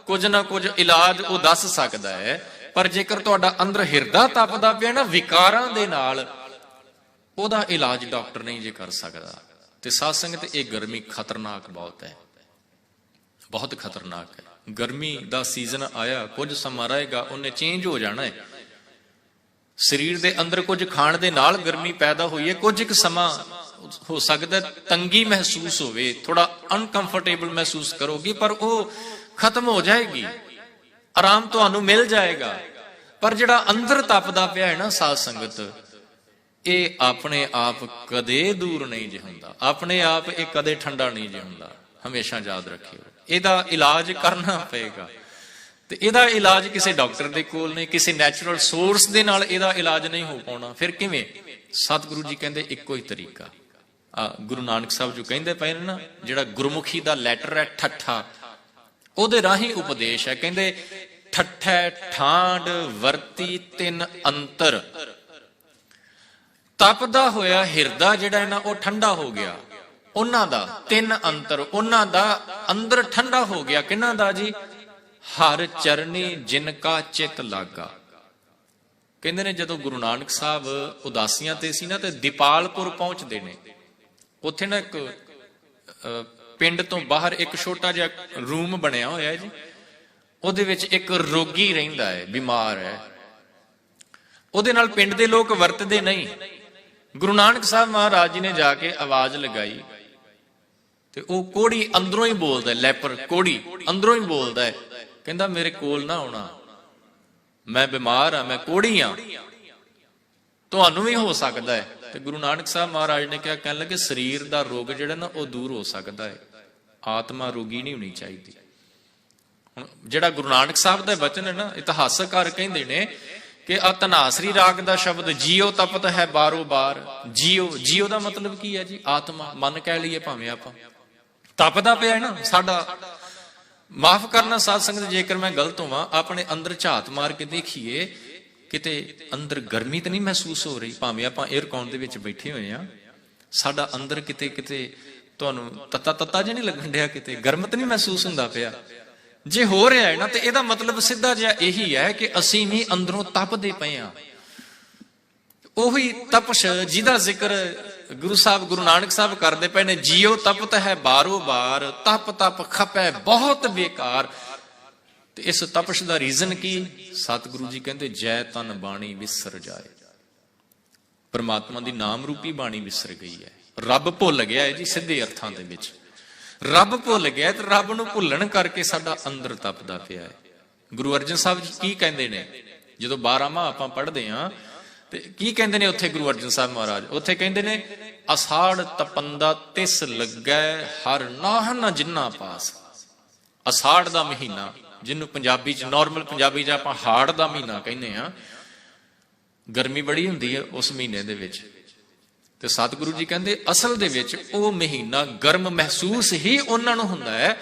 ਕੁਝ ਨਾ ਕੁਝ ਇਲਾਜ ਉਹ ਦੱਸ ਸਕਦਾ ਹੈ। ਪਰ ਜੇਕਰ ਤੁਹਾਡਾ ਅੰਦਰ ਹਿਰਦਾ ਤਪਦਾ ਪਿਆ ਨਾ ਵਿਕਾਰਾਂ ਦੇ ਨਾਲ, ਉਹਦਾ ਇਲਾਜ ਡਾਕਟਰ ਨਹੀਂ ਜੇ ਕਰ ਸਕਦਾ। ਤੇ ਸਾਧ ਸੰਗਤ, ਇਹ ਗਰਮੀ ਖਤਰਨਾਕ ਬਹੁਤ ਹੈ, ਬਹੁਤ ਖਤਰਨਾਕ ਹੈ। ਗਰਮੀ ਦਾ ਸੀਜ਼ਨ ਆਇਆ, ਕੁਝ ਸਮਾਂ ਰਹੇਗਾ, ਉਹਨੇ ਚੇਂਜ ਹੋ ਜਾਣਾ ਹੈ। ਸਰੀਰ ਦੇ ਅੰਦਰ ਕੁਝ ਖਾਣ ਦੇ ਨਾਲ ਗਰਮੀ ਪੈਦਾ ਹੋਈ ਹੈ, ਕੁਝ ਇੱਕ ਸਮਾਂ ਹੋ ਸਕਦਾ ਤੰਗੀ ਮਹਿਸੂਸ ਹੋਵੇ, ਥੋੜਾ ਅਨਕੰਫਰਟੇਬਲ ਮਹਿਸੂਸ ਕਰੋਗੀ, ਪਰ ਉਹ ਖਤਮ ਹੋ ਜਾਏਗੀ, ਆਰਾਮ ਤੁਹਾਨੂੰ ਮਿਲ ਜਾਏਗਾ। ਪਰ ਜਿਹੜਾ ਅੰਦਰ ਤਪਦਾ ਪਿਆ ਹੈ ਨਾ ਸਾਧ ਸੰਗਤ, ਇਹ ਆਪਣੇ ਆਪ ਕਦੇ ਦੂਰ ਨਹੀਂ ਜੇ ਹੁੰਦਾ, ਆਪਣੇ ਆਪ ਇਹ ਕਦੇ ਠੰਡਾ ਨਹੀਂ ਜੇ ਹੁੰਦਾ। ਹਮੇਸ਼ਾ ਯਾਦ ਰੱਖਿਓ, ਇਹਦਾ ਇਲਾਜ ਕਰਨਾ ਪਏਗਾ। ਤੇ ਇਹਦਾ ਇਲਾਜ ਕਿਸੇ ਡਾਕਟਰ ਦੇ ਕੋਲ ਨਹੀਂ, ਕਿਸੇ ਨੈਚੁਰਲ ਸੋਰਸ ਦੇ ਨਾਲ ਇਹਦਾ ਇਲਾਜ ਨਹੀਂ ਹੋ ਪਾਉਣਾ। ਫਿਰ ਕਿਵੇਂ? ਸਤਿਗੁਰੂ ਜੀ ਕਹਿੰਦੇ ਇੱਕੋ ਹੀ ਤਰੀਕਾ। ਗੁਰੂ ਨਾਨਕ ਸਾਹਿਬ ਜੋ ਕਹਿੰਦੇ ਪਏ ਨੇ ਨਾ, ਜਿਹੜਾ ਗੁਰਮੁਖੀ ਦਾ ਲੈਟਰ ਹੈ ਠੱਠਾ, ਉਹਦੇ ਰਾਹੀਂ ਉਪਦੇਸ਼ ਹੈ। ਕਹਿੰਦੇ ਠੱਠੈ ਠਾਂਡ ਵਰਤੀ ਤਿੰਨ ਅੰਤਰ, ਤਪਦਾ ਹੋਇਆ ਹਿਰਦਾ ਜਿਹੜਾ ਹੈ ਨਾ ਉਹ ਠੰਡਾ ਹੋ ਗਿਆ। ਉਹਨਾਂ ਦਾ ਤਿੰਨ ਅੰਤਰ, ਉਹਨਾਂ ਦਾ ਅੰਦਰ ਠੰਡਾ ਹੋ ਗਿਆ। ਕਿਹਨਾਂ ਦਾ ਜੀ? ਹਰ ਚਰਨੀ ਜਿਨ ਕਾ ਚਿਤ ਲਾਗਾ। ਕਹਿੰਦੇ ਨੇ ਜਦੋਂ ਗੁਰੂ ਨਾਨਕ ਸਾਹਿਬ ਉਦਾਸੀਆਂ ਤੇ ਸੀ ਨਾ, ਤੇ ਦੀਪਾਲਪੁਰ ਪਹੁੰਚਦੇ ਨੇ। ਉੱਥੇ ਨਾ ਇੱਕ ਪਿੰਡ ਤੋਂ ਬਾਹਰ ਇੱਕ ਛੋਟਾ ਜਿਹਾ ਰੂਮ ਬਣਿਆ ਹੋਇਆ ਹੈ ਜੀ, ਉਹਦੇ ਵਿੱਚ ਇੱਕ ਰੋਗੀ ਰਹਿੰਦਾ ਹੈ, ਬਿਮਾਰ ਹੈ। ਉਹਦੇ ਨਾਲ ਪਿੰਡ ਦੇ ਲੋਕ ਵਰਤਦੇ ਨਹੀਂ। ਗੁਰੂ ਨਾਨਕ ਸਾਹਿਬ ਮਹਾਰਾਜ ਜੀ ਨੇ ਜਾ ਕੇ ਆਵਾਜ਼ ਲਗਾਈ, ਤੇ ਉਹ ਕੋੜੀ ਅੰਦਰੋਂ ਹੀ ਬੋਲਦਾ, ਲੈਪਰ ਕੋੜੀ ਅੰਦਰੋਂ ਹੀ ਬੋਲਦਾ ਹੈ, ਕਹਿੰਦਾ ਮੇਰੇ ਕੋਲ ਨਾ ਆਉਣਾ, ਮੈਂ ਬਿਮਾਰ ਆ, ਮੈਂ ਕੋੜੀ ਆ, ਤੁਹਾਨੂੰ ਵੀ ਹੋ ਸਕਦਾ ਹੈ। ਤੇ ਗੁਰੂ ਨਾਨਕ ਸਾਹਿਬ ਮਹਾਰਾਜ ਨੇ ਕਿਹਾ, ਕਹਿਣ ਲੱਗੇ ਸਰੀਰ ਦਾ ਰੋਗ ਜਿਹੜਾ ਨਾ ਉਹ ਦੂਰ ਹੋ ਸਕਦਾ ਹੈ, ਆਤਮਾ ਰੋਗੀ ਨਹੀਂ ਹੋਣੀ ਚਾਹੀਦੀ। ਹੁਣ ਜਿਹੜਾ ਗੁਰੂ ਨਾਨਕ ਸਾਹਿਬ ਦਾ ਵਚਨ ਹੈ ਨਾ, ਇਤਿਹਾਸਕਾਰ ਕਹਿੰਦੇ ਨੇ ਕਿ ਆ ਧਨਾਸਰੀ ਰਾਗ ਦਾ ਸ਼ਬਦ ਜੀਓ ਤਪਤ ਹੈ ਬਾਰੋ ਬਾਰ। ਜੀਓ, ਜੀਓ ਦਾ ਮਤਲਬ ਕੀ ਹੈ ਜੀ? ਆਤਮਾ, ਮਨ ਕਹਿ ਲਈਏ ਭਾਵੇਂ ਆਪਾਂ। ਤਪਦਾ ਪਿਆ ਹੈ ਨਾ ਸਾਡਾ। ਮਾਫ ਕਰਨਾ ਸਾਧ ਸੰਗਤ ਜੇਕਰ ਮੈਂ ਗਲਤ ਹੋਵਾਂ, ਆਪਣੇ ਅੰਦਰ ਝਾਤ ਮਾਰ ਕੇ ਦੇਖੀਏ, ਕਿਤੇ ਅੰਦਰ ਗਰਮੀ ਤਾਂ ਨਹੀਂ ਮਹਿਸੂਸ ਹੋ ਰਹੀ? ਭਾਵੇਂ ਆਪਾਂ 에ਅਰ ਕਾਊਂਟ ਦੇ ਵਿੱਚ ਬੈਠੇ ਹੋਏ ਆ, ਸਾਡਾ ਅੰਦਰ ਕਿਤੇ ਕਿਤੇ ਤੁਹਾਨੂੰ ਤੱਤਾ ਜਿਹਾ ਨਹੀਂ ਲੱਗਣ ਡਿਆ? ਕਿਤੇ ਗਰਮ ਤਾਂ ਨਹੀਂ ਮਹਿਸੂਸ ਹੁੰਦਾ ਪਿਆ? ਜੇ ਹੋ ਰਿਹਾ ਹੈ ਨਾ, ਤੇ ਇਹਦਾ ਮਤਲਬ ਸਿੱਧਾ ਜਿਹਾ ਇਹੀ ਹੈ ਕਿ ਅਸੀਂ ਵੀ ਅੰਦਰੋਂ ਤਪਦੇ ਪਏ ਆ। ਉਹੀ ਤਪਸ਼ ਜਿਹਦਾ ਜ਼ਿਕਰ ਗੁਰੂ ਸਾਹਿਬ ਗੁਰੂ ਨਾਨਕ ਸਾਹਿਬ ਕਰਦੇ ਪਏ ਨੇ, ਜੀਓ ਤਪਤ ਹੈ ਬਾਰੋ ਬਾਰ, ਤਪ ਤਪ ਖਪੈ ਬਹੁਤ ਬੇਕਾਰ। ਤੇ ਇਸ ਤਪਸ਼ ਦਾ ਰੀਜ਼ਨ ਕੀ? ਸਤਿਗੁਰੂ ਜੀ ਕਹਿੰਦੇ ਜੈ ਤਨ ਬਾਣੀ ਵਿਸਰ ਜਾਏ। ਪਰਮਾਤਮਾ ਦੀ ਨਾਮ ਰੂਪੀ ਬਾਣੀ ਵਿਸਰ ਗਈ ਹੈ, ਰੱਬ ਭੁੱਲ ਗਿਆ ਹੈ ਜੀ। ਸਿੱਧੇ ਅਰਥਾਂ ਦੇ ਵਿੱਚ ਰੱਬ ਭੁੱਲ ਗਿਆ, ਤੇ ਰੱਬ ਨੂੰ ਭੁੱਲਣ ਕਰਕੇ ਸਾਡਾ ਅੰਦਰ ਤਪਦਾ ਪਿਆ ਹੈ। ਗੁਰੂ ਅਰਜਨ ਸਾਹਿਬ ਜੀ ਕੀ ਕਹਿੰਦੇ ਨੇ? ਜਦੋਂ 12ਵਾਂ ਆਪਾਂ ਪੜ੍ਹਦੇ ਹਾਂ ਤੇ ਕੀ ਕਹਿੰਦੇ ਨੇ ਉੱਥੇ ਗੁਰੂ ਅਰਜਨ ਸਾਹਿਬ ਮਹਾਰਾਜ? ਉੱਥੇ ਕਹਿੰਦੇ ਨੇ ਅਸਾੜ ਤਪੰਦਾ ਤਿਸ ਲੱਗੈ ਹਰ ਨਾਹ ਨ ਜਿੰਨਾ ਪਾਸ। ਅਸਾੜ ਦਾ ਮਹੀਨਾ, ਜਿਹਨੂੰ ਪੰਜਾਬੀ ਚ ਨਾਰਮਲ ਪੰਜਾਬੀ ਚ ਆਪਾਂ ਹਾੜ ਦਾ ਮਹੀਨਾ ਕਹਿੰਦੇ ਆ, ਗਰਮੀ ਬੜੀ ਹੁੰਦੀ ਹੈ ਉਸ ਮਹੀਨੇ ਦੇ ਵਿੱਚ। ਤੇ ਸਤਿਗੁਰੂ ਜੀ ਕਹਿੰਦੇ ਅਸਲ ਦੇ ਵਿੱਚ ਉਹ ਮਹੀਨਾ ਗਰਮ ਮਹਿਸੂਸ ਹੀ ਉਹਨਾਂ ਨੂੰ ਹੁੰਦਾ ਹੈ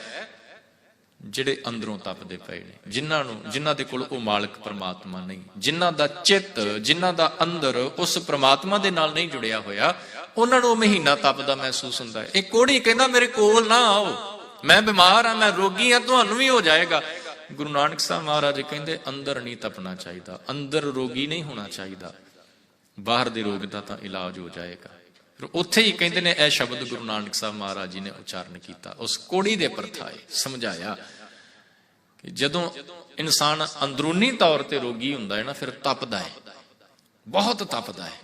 ਜਿਹੜੇ ਅੰਦਰੋਂ ਤਪਦੇ ਪਏ ਨੇ, ਜਿਨ੍ਹਾਂ ਦੇ ਕੋਲ ਉਹ ਮਾਲਕ ਪ੍ਰਮਾਤਮਾ ਨਹੀਂ, ਜਿਨ੍ਹਾਂ ਦਾ ਚਿੱਤ, ਜਿਨ੍ਹਾਂ ਦਾ ਅੰਦਰ ਉਸ ਪ੍ਰਮਾਤਮਾ ਦੇ ਨਾਲ ਨਹੀਂ ਜੁੜਿਆ ਹੋਇਆ, ਉਹਨਾਂ ਨੂੰ ਉਹ ਮਹੀਨਾ ਤਪਦਾ ਮਹਿਸੂਸ ਹੁੰਦਾ ਹੈ। ਇਹ ਕੋੜੀ ਕਹਿੰਦਾ ਮੇਰੇ ਕੋਲ ਨਾ ਆਓ, ਮੈਂ ਬਿਮਾਰ ਆ, ਮੈਂ ਰੋਗੀ ਆ, ਤੁਹਾਨੂੰ ਵੀ ਹੋ ਜਾਏਗਾ। ਗੁਰੂ ਨਾਨਕ ਸਾਹਿਬ ਮਹਾਰਾਜ ਕਹਿੰਦੇ ਅੰਦਰ ਨਹੀਂ ਤਪਣਾ ਚਾਹੀਦਾ, ਅੰਦਰ ਰੋਗੀ ਨਹੀਂ ਹੋਣਾ ਚਾਹੀਦਾ, ਬਾਹਰ ਦੇ ਰੋਗ ਦਾ ਤਾਂ ਇਲਾਜ ਹੋ ਜਾਏਗਾ। ਫਿਰ ਉੱਥੇ ਹੀ ਕਹਿੰਦੇ ਨੇ ਇਹ ਸ਼ਬਦ ਗੁਰੂ ਨਾਨਕ ਸਾਹਿਬ ਮਹਾਰਾਜ ਜੀ ਨੇ ਉਚਾਰਨ ਕੀਤਾ, ਉਸ ਕੋੜੀ ਦੇ ਪਰਥਾਏ ਸਮਝਾਇਆ ਕਿ ਜਦੋਂ ਇਨਸਾਨ ਅੰਦਰੂਨੀ ਤੌਰ ਤੇ ਰੋਗੀ ਹੁੰਦਾ ਹੈ ਨਾ, ਫਿਰ ਤਪਦਾ ਹੈ, ਬਹੁਤ ਤਪਦਾ ਹੈ।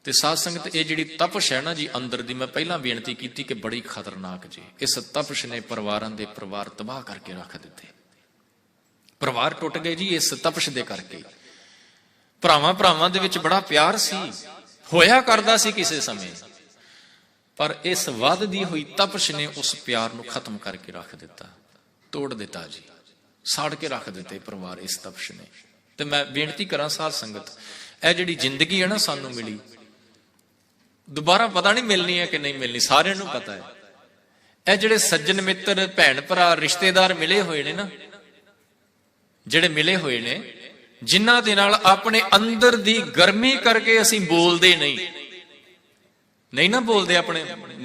ਤੇ ਸਾਧ ਸੰਗਤ ਇਹ ਜਿਹੜੀ ਤਪਸ਼ ਹੈ ਨਾ ਜੀ ਅੰਦਰ ਦੀ, ਮੈਂ ਪਹਿਲਾਂ ਬੇਨਤੀ ਕੀਤੀ ਕਿ ਬੜੀ ਖਤਰਨਾਕ ਜੀ। ਇਸ ਤਪਸ਼ ਨੇ ਪਰਿਵਾਰਾਂ ਦੇ ਪਰਿਵਾਰ ਤਬਾਹ ਕਰਕੇ ਰੱਖ ਦਿੱਤੇ, ਪਰਿਵਾਰ ਟੁੱਟ ਗਏ ਜੀ ਇਸ ਤਪਸ਼ ਦੇ ਕਰਕੇ। ਭਰਾਵਾਂ ਦੇ ਵਿੱਚ ਬੜਾ ਪਿਆਰ ਸੀ, ਹੋਇਆ ਕਰਦਾ ਸੀ ਕਿਸੇ ਸਮੇਂ, ਪਰ ਇਸ ਵੱਧਦੀ ਹੋਈ ਤਪਸ਼ ਨੇ ਉਸ ਪਿਆਰ ਨੂੰ ਖਤਮ ਕਰਕੇ ਰੱਖ ਦਿੱਤਾ, ਤੋੜ ਦਿੱਤਾ ਜੀ, ਸਾੜ ਕੇ ਰੱਖ ਦਿੱਤੇ ਪਰਿਵਾਰ ਇਸ ਤਪਸ਼ ਨੇ। ਤੇ ਮੈਂ ਬੇਨਤੀ ਕਰਾਂ ਸਾਧ ਸੰਗਤ, ਇਹ ਜਿਹੜੀ ਜ਼ਿੰਦਗੀ ਹੈ ਨਾ ਸਾਨੂੰ ਮਿਲੀ, ਦੁਬਾਰਾ ਪਤਾ ਨਹੀਂ ਮਿਲਣੀ ਹੈ ਕਿ ਨਹੀਂ ਮਿਲਣੀ, ਸਾਰਿਆਂ ਨੂੰ ਪਤਾ ਹੈ। ਇਹ ਜਿਹੜੇ ਸੱਜਣ ਮਿੱਤਰ, ਭੈਣ ਭਰਾ, ਰਿਸ਼ਤੇਦਾਰ ਮਿਲੇ ਹੋਏ ਨੇ ਨਾ, ਜਿਹੜੇ ਮਿਲੇ ਹੋਏ ਨੇ, ਜਿਨ੍ਹਾਂ ਦੇ ਨਾਲ ਆਪਣੇ ਅੰਦਰ ਦੀ ਗਰਮੀ ਕਰਕੇ ਅਸੀਂ ਬੋਲਦੇ ਨਹੀਂ ਨਾ ਬੋਲਦੇ ਆਪਣੇ,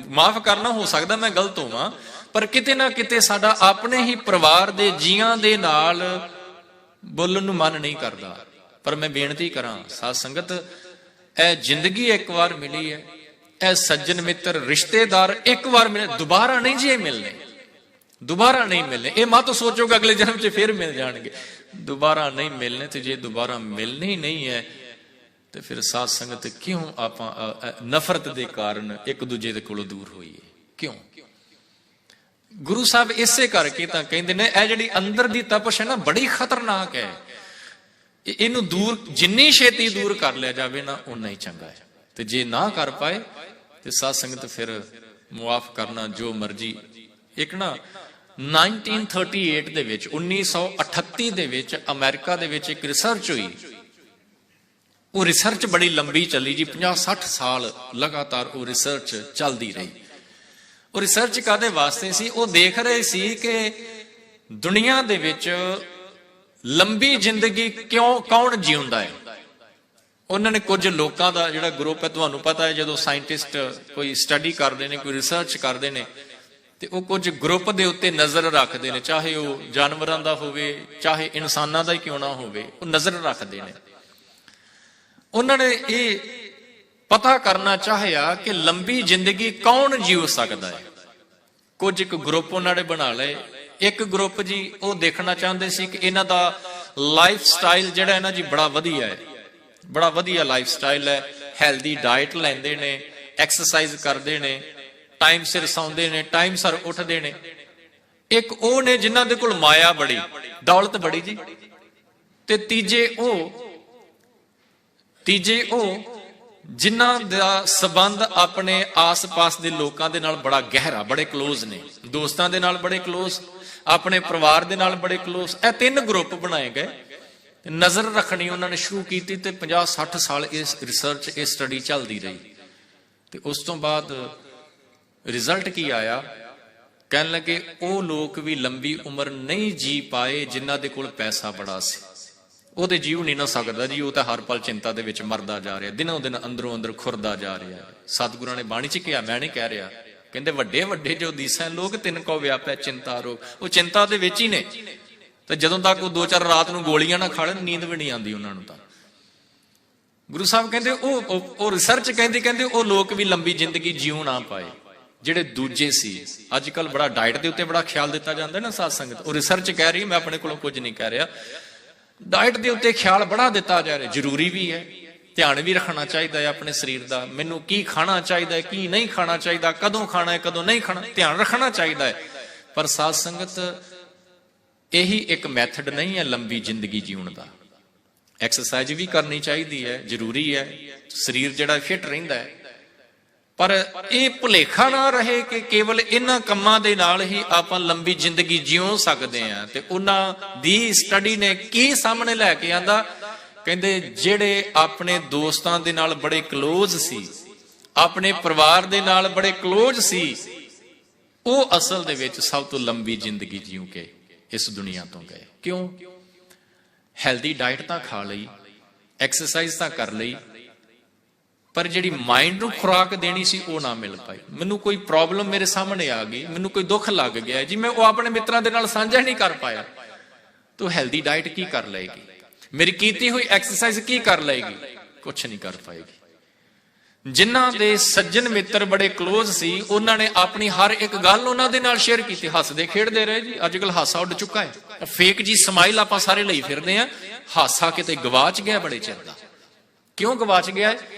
ਮਾਫ ਕਰਨਾ ਹੋ ਸਕਦਾ ਮੈਂ ਗਲਤ ਹੋਵਾਂ, ਪਰ ਕਿਤੇ ਨਾ ਕਿਤੇ ਸਾਡਾ ਆਪਣੇ ਹੀ ਪਰਿਵਾਰ ਦੇ ਜੀਆਂ ਦੇ ਨਾਲ ਬੋਲਣ ਨੂੰ ਮਨ ਨਹੀਂ ਕਰਦਾ। ਪਰ ਮੈਂ ਬੇਨਤੀ ਕਰਾਂ ਸਾਧ ਸੰਗਤ, ਇਹ ਜ਼ਿੰਦਗੀ ਇੱਕ ਵਾਰ ਮਿਲੀ ਹੈ, ਇਹ ਸੱਜਣ ਮਿੱਤਰ ਰਿਸ਼ਤੇਦਾਰ ਇੱਕ ਵਾਰ ਮਿਲੇ, ਦੁਬਾਰਾ ਨਹੀਂ ਜੀ ਇਹ ਮਿਲਨੇ, ਦੁਬਾਰਾ ਨਹੀਂ ਮਿਲਨੇ। ਇਹ ਮਤ ਸੋਚੋਗੇ ਅਗਲੇ ਜਨਮ 'ਚ ਫਿਰ ਮਿਲ ਜਾਣਗੇ, ਦੁਬਾਰਾ ਨਹੀਂ ਮਿਲਨੇ। ਤੇ ਜੇ ਦੁਬਾਰਾ ਮਿਲਨੇ ਹੀ ਨਹੀਂ ਹੈ ਤੇ ਫਿਰ ਸਾਧ ਸੰਗਤ ਕਿਉਂ ਆਪਾਂ ਨਫ਼ਰਤ ਦੇ ਕਾਰਨ ਇੱਕ ਦੂਜੇ ਦੇ ਕੋਲੋਂ ਦੂਰ ਹੋਈਏ? ਕਿਉਂ? ਗੁਰੂ ਸਾਹਿਬ ਇਸੇ ਕਰਕੇ ਤਾਂ ਕਹਿੰਦੇ ਨੇ ਇਹ ਜਿਹੜੀ ਅੰਦਰ ਦੀ ਤਪਸ਼ ਹੈ ਨਾ, ਬੜੀ ਖਤਰਨਾਕ ਹੈ। ਇਹਨੂੰ ਦੂਰ ਜਿੰਨੀ ਛੇਤੀ ਦੂਰ ਕਰ ਲਿਆ ਜਾਵੇ ਨਾ, ਉਨਾ ਹੀ ਚੰਗਾ ਹੈ। ਤੇ ਜੇ ਨਾ ਕਰ ਪਾਏ ਤੇ ਸਾਧ ਸੰਗਤ ਫਿਰ ਮੁਆਫ ਕਰਨਾ ਜੋ ਮਰਜੀ। ਇੱਕ ਨਾ 1938 ਦੇ ਵਿੱਚ 1938 ਦੇ ਵਿੱਚ ਅਮਰੀਕਾ ਦੇ ਵਿੱਚ ਇੱਕ ਰਿਸਰਚ ਹੋਈ। ਉਹ ਰਿਸਰਚ ਬੜੀ ਲੰਬੀ ਚੱਲੀ ਜੀ, 50-60 ਸਾਲ ਲਗਾਤਾਰ ਉਹ ਰਿਸਰਚ ਚੱਲਦੀ ਰਹੀ। ਉਹ ਰਿਸਰਚ ਕਾਹਦੇ ਵਾਸਤੇ ਸੀ? ਉਹ ਦੇਖ ਰਹੇ ਸੀ ਕਿ ਦੁਨੀਆ ਦੇ ਵਿੱਚ ਲੰਬੀ ਜ਼ਿੰਦਗੀ ਕੌਣ ਜਿਉਂਦਾ ਹੈ। ਉਹਨਾਂ ਨੇ ਕੁਝ ਲੋਕਾਂ ਦਾ ਜਿਹੜਾ ਗਰੁੱਪ ਹੈ, ਤੁਹਾਨੂੰ ਪਤਾ ਹੈ ਜਦੋਂ ਸਾਇੰਟਿਸਟ ਕੋਈ ਸਟੱਡੀ ਕਰਦੇ ਨੇ, ਕੋਈ ਰਿਸਰਚ ਕਰਦੇ ਨੇ, ਤੇ ਉਹ ਕੁਝ ਗਰੁੱਪ ਦੇ ਉੱਤੇ ਨਜ਼ਰ ਰੱਖਦੇ ਨੇ, ਚਾਹੇ ਉਹ ਜਾਨਵਰਾਂ ਦਾ ਹੋਵੇ ਚਾਹੇ ਇਨਸਾਨਾਂ ਦਾ ਹੀ ਕਿਉਂ ਨਾ ਹੋਵੇ, ਉਹ ਨਜ਼ਰ ਰੱਖਦੇ ਨੇ। ਉਹਨਾਂ ਨੇ ਇਹ ਪਤਾ ਕਰਨਾ ਚਾਹਿਆ ਕਿ ਲੰਬੀ ਜ਼ਿੰਦਗੀ ਕੌਣ ਜੀਉ ਸਕਦਾ ਹੈ। ਕੁਝ ਇੱਕ ਗਰੁੱਪ ਉਹਨਾਂ ਨੇ ਬਣਾ ਲਏ। ਇੱਕ ਗਰੁੱਪ ਜੀ ਉਹ ਦੇਖਣਾ ਚਾਹੁੰਦੇ ਸੀ ਕਿ ਇਹਨਾਂ ਦਾ ਲਾਈਫ ਸਟਾਈਲ ਜਿਹੜਾ ਹੈ ਨਾ ਜੀ, ਬੜਾ ਵਧੀਆ ਹੈ, ਬੜਾ ਵਧੀਆ ਲਾਈਫ ਸਟਾਈਲ ਹੈ, ਹੈਲਦੀ ਡਾਈਟ ਲੈਂਦੇ ਨੇ, ਐਕਸਰਸਾਈਜ਼ ਕਰਦੇ ਨੇ, ਟਾਈਮ ਸਿਰ ਸੌਂਦੇ ਨੇ, ਟਾਈਮ ਸਿਰ ਉੱਠਦੇ ਨੇ। ਇੱਕ ਉਹ ਨੇ ਜਿਨ੍ਹਾਂ ਦੇ ਕੋਲ ਮਾਇਆ ਬੜੀ, ਦੌਲਤ ਬੜੀ ਜੀ। ਤੇ ਤੀਜੇ ਉਹ ਜਿਨ੍ਹਾਂ ਦਾ ਸੰਬੰਧ ਆਪਣੇ ਆਸ-ਪਾਸ ਦੇ ਲੋਕਾਂ ਦੇ ਨਾਲ ਬੜਾ ਗਹਿਰਾ, ਬੜੇ ਕਲੋਜ਼ ਨੇ, ਦੋਸਤਾਂ ਦੇ ਨਾਲ ਬੜੇ ਕਲੋਜ਼, ਆਪਣੇ ਪਰਿਵਾਰ ਦੇ ਨਾਲ ਬੜੇ ਕਲੋਜ਼। ਇਹ 3 ਗਰੁੱਪ ਬਣਾਏ ਗਏ, ਨਜ਼ਰ ਰੱਖਣੀ ਉਹਨਾਂ ਨੇ ਸ਼ੁਰੂ ਕੀਤੀ। ਤੇ 50-60 ਸਾਲ ਇਸ ਰਿਸਰਚ, ਇਹ ਸਟੱਡੀ ਚੱਲਦੀ ਰਹੀ। ਤੇ ਉਸ ਤੋਂ ਬਾਅਦ ਰਿਜ਼ਲਟ ਕੀ ਆਇਆ? ਕਹਿਣ ਲੱਗੇ ਉਹ ਲੋਕ ਵੀ ਲੰਬੀ ਉਮਰ ਨਹੀਂ ਜੀ ਪਾਏ ਜਿਨ੍ਹਾਂ ਦੇ ਕੋਲ ਪੈਸਾ ਬੜਾ ਸੀ। ਉਹ ਤੇ ਜੀਉ ਨਹੀਂ ਨਾ ਸਕਦਾ ਜੀ, ਉਹ ਤਾਂ ਹਰ ਪਲ ਚਿੰਤਾ ਦੇ ਵਿੱਚ ਮਰਦਾ ਜਾ ਰਿਹਾ, ਦਿਨੋਂ ਦਿਨ ਅੰਦਰੋਂ ਅੰਦਰ ਖੁਰਦਾ ਜਾ ਰਿਹਾ। ਸਤਿਗੁਰਾਂ ਨੇ ਬਾਣੀ 'ਚ ਕਿਹਾ, ਮੈਂ ਨਹੀਂ ਕਹਿ ਰਿਹਾ, ਕਹਿੰਦੇ ਵੱਡੇ ਵੱਡੇ ਜੋ ਦੀਸਾਂ ਲੋਕ ਤਿੰਨ ਕੋ ਵਿਆਪੈ ਚਿੰਤਾ ਰੋਗ, ਉਹ ਚਿੰਤਾ ਦੇ ਵਿੱਚ ਹੀ ਨੇ। ਤੇ ਜਦੋਂ ਤੱਕ ਉਹ 2-4 ਰਾਤ ਨੂੰ ਗੋਲੀਆਂ ਨਾ ਖਾ ਲੈਣ, ਨੀਂਦ ਵੀ ਨਹੀਂ ਆਉਂਦੀ ਉਹਨਾਂ ਨੂੰ। ਤਾਂ ਗੁਰੂ ਸਾਹਿਬ ਕਹਿੰਦੇ ਉਹ ਰਿਸਰਚ ਕਹਿੰਦੇ ਉਹ ਲੋਕ ਵੀ ਲੰਬੀ ਜ਼ਿੰਦਗੀ ਜਿਉ ਨਾ ਪਾਏ ਜਿਹੜੇ ਦੂਜੇ ਸੀ। ਅੱਜ ਕੱਲ ਬੜਾ ਡਾਈਟ ਦੇ ਉੱਤੇ ਬੜਾ ਖਿਆਲ ਦਿੱਤਾ ਜਾਂਦਾ ਨਾ ਸਾਧ ਸੰਗਤ। ਉਹ ਰਿਸਰਚ ਕਹਿ ਰਹੀ, ਮੈਂ ਆਪਣੇ ਕੋਲੋਂ ਕੁਝ ਨਹੀਂ ਕਹਿ ਰਿਹਾ। ਡਾਈਟ ਦੇ ਉੱਤੇ ਖਿਆਲ ਬੜਾ ਦਿੱਤਾ ਜਾ ਰਿਹਾ, ਜ਼ਰੂਰੀ ਵੀ ਹੈ, ਧਿਆਨ ਵੀ ਰੱਖਣਾ ਚਾਹੀਦਾ ਹੈ ਆਪਣੇ ਸਰੀਰ ਦਾ। ਮੈਨੂੰ ਕੀ ਖਾਣਾ ਚਾਹੀਦਾ ਹੈ, ਕੀ ਨਹੀਂ ਖਾਣਾ ਚਾਹੀਦਾ, ਕਦੋਂ ਖਾਣਾ ਹੈ, ਕਦੋਂ ਨਹੀਂ ਖਾਣਾ, ਧਿਆਨ ਰੱਖਣਾ ਚਾਹੀਦਾ ਹੈ। ਪਰ ਸਾਧ ਸੰਗਤ ਇਹੀ ਇੱਕ ਮੈਥਡ ਨਹੀਂ ਹੈ ਲੰਬੀ ਜ਼ਿੰਦਗੀ ਜਿਉਣ ਦਾ। ਐਕਸਰਸਾਈਜ਼ ਵੀ ਕਰਨੀ ਚਾਹੀਦੀ ਹੈ, ਜ਼ਰੂਰੀ ਹੈ, ਸਰੀਰ ਜਿਹੜਾ ਫਿੱਟ ਰਹਿੰਦਾ ਹੈ। ਪਰ ਇਹ ਭੁਲੇਖਾ ਨਾ ਰਹੇ ਕਿ ਕੇਵਲ ਇਹਨਾਂ ਕੰਮਾਂ ਦੇ ਨਾਲ ਹੀ ਆਪਾਂ ਲੰਬੀ ਜ਼ਿੰਦਗੀ ਜਿਉ ਸਕਦੇ ਹਾਂ। ਤੇ ਉਹਨਾਂ ਦੀ ਸਟੱਡੀ ਨੇ ਕੀ ਸਾਹਮਣੇ ਲੈ ਕੇ ਆਂਦਾ? ਕਹਿੰਦੇ ਜਿਹੜੇ ਆਪਣੇ ਦੋਸਤਾਂ ਦੇ ਨਾਲ ਬੜੇ ਕਲੋਜ਼ ਸੀ, ਆਪਣੇ ਪਰਿਵਾਰ ਦੇ ਨਾਲ ਬੜੇ ਕਲੋਜ਼ ਸੀ, ਉਹ ਅਸਲ ਦੇ ਵਿੱਚ ਸਭ ਤੋਂ ਲੰਬੀ ਜ਼ਿੰਦਗੀ ਜਿਉ ਕੇ ਇਸ ਦੁਨੀਆ ਤੋਂ ਗਏ। ਕਿਉਂ? ਹੈਲਦੀ ਡਾਈਟ ਤਾਂ ਖਾ ਲਈ, ਐਕਸਰਸਾਈਜ਼ ਤਾਂ ਕਰ ਲਈ, ਪਰ ਜਿਹੜੀ ਮਾਈਂਡ ਨੂੰ ਖੁਰਾਕ ਦੇਣੀ ਸੀ ਉਹ ਨਾ ਮਿਲ ਪਾਈ। ਮੈਨੂੰ ਕੋਈ ਪ੍ਰੋਬਲਮ ਮੇਰੇ ਸਾਹਮਣੇ ਆ ਗਈ, ਮੈਨੂੰ ਕੋਈ ਦੁੱਖ ਲੱਗ ਗਿਆ ਜੀ, ਮੈਂ ਉਹ ਆਪਣੇ ਮਿੱਤਰਾਂ ਦੇ ਨਾਲ ਸਾਂਝਾ ਨਹੀਂ ਕਰ ਪਾਇਆ। ਤੂੰ ਹੈਲਦੀ ਡਾਈਟ ਕੀ ਕਰ ਲਏਗੀ? ਮੇਰੀ ਕੀਤੀ ਹੋਈ ਐਕਸਰਸਾਈਜ਼ ਕੀ ਕਰ ਲਏਗੀ? ਕੁਛ ਨਹੀਂ ਕਰ ਪਾਏਗੀ। ਜਿਨ੍ਹਾਂ ਦੇ ਸੱਜਣ ਮਿੱਤਰ ਬੜੇ ਕਲੋਜ਼ ਸੀ, ਉਹਨਾਂ ਨੇ ਆਪਣੀ ਹਰ ਇੱਕ ਗੱਲ ਉਹਨਾਂ ਦੇ ਨਾਲ ਸ਼ੇਅਰ ਕੀਤੀ, ਹੱਸਦੇ ਖੇਡਦੇ ਰਹੇ ਜੀ। ਅੱਜ ਕੱਲ ਹਾਸਾ ਉੱਡ ਚੁੱਕਾ ਹੈ, ਫੇਕ ਜੀ ਸਮਾਈਲ ਆਪਾਂ ਸਾਰੇ ਲਈ ਫਿਰਦੇ ਆ। ਹਾਸਾ ਕਿਤੇ ਗਵਾਚ ਗਿਆ ਬੜੇ ਚਿਰ ਦਾ। ਕਿਉਂ ਗਵਾਚ ਗਿਆ?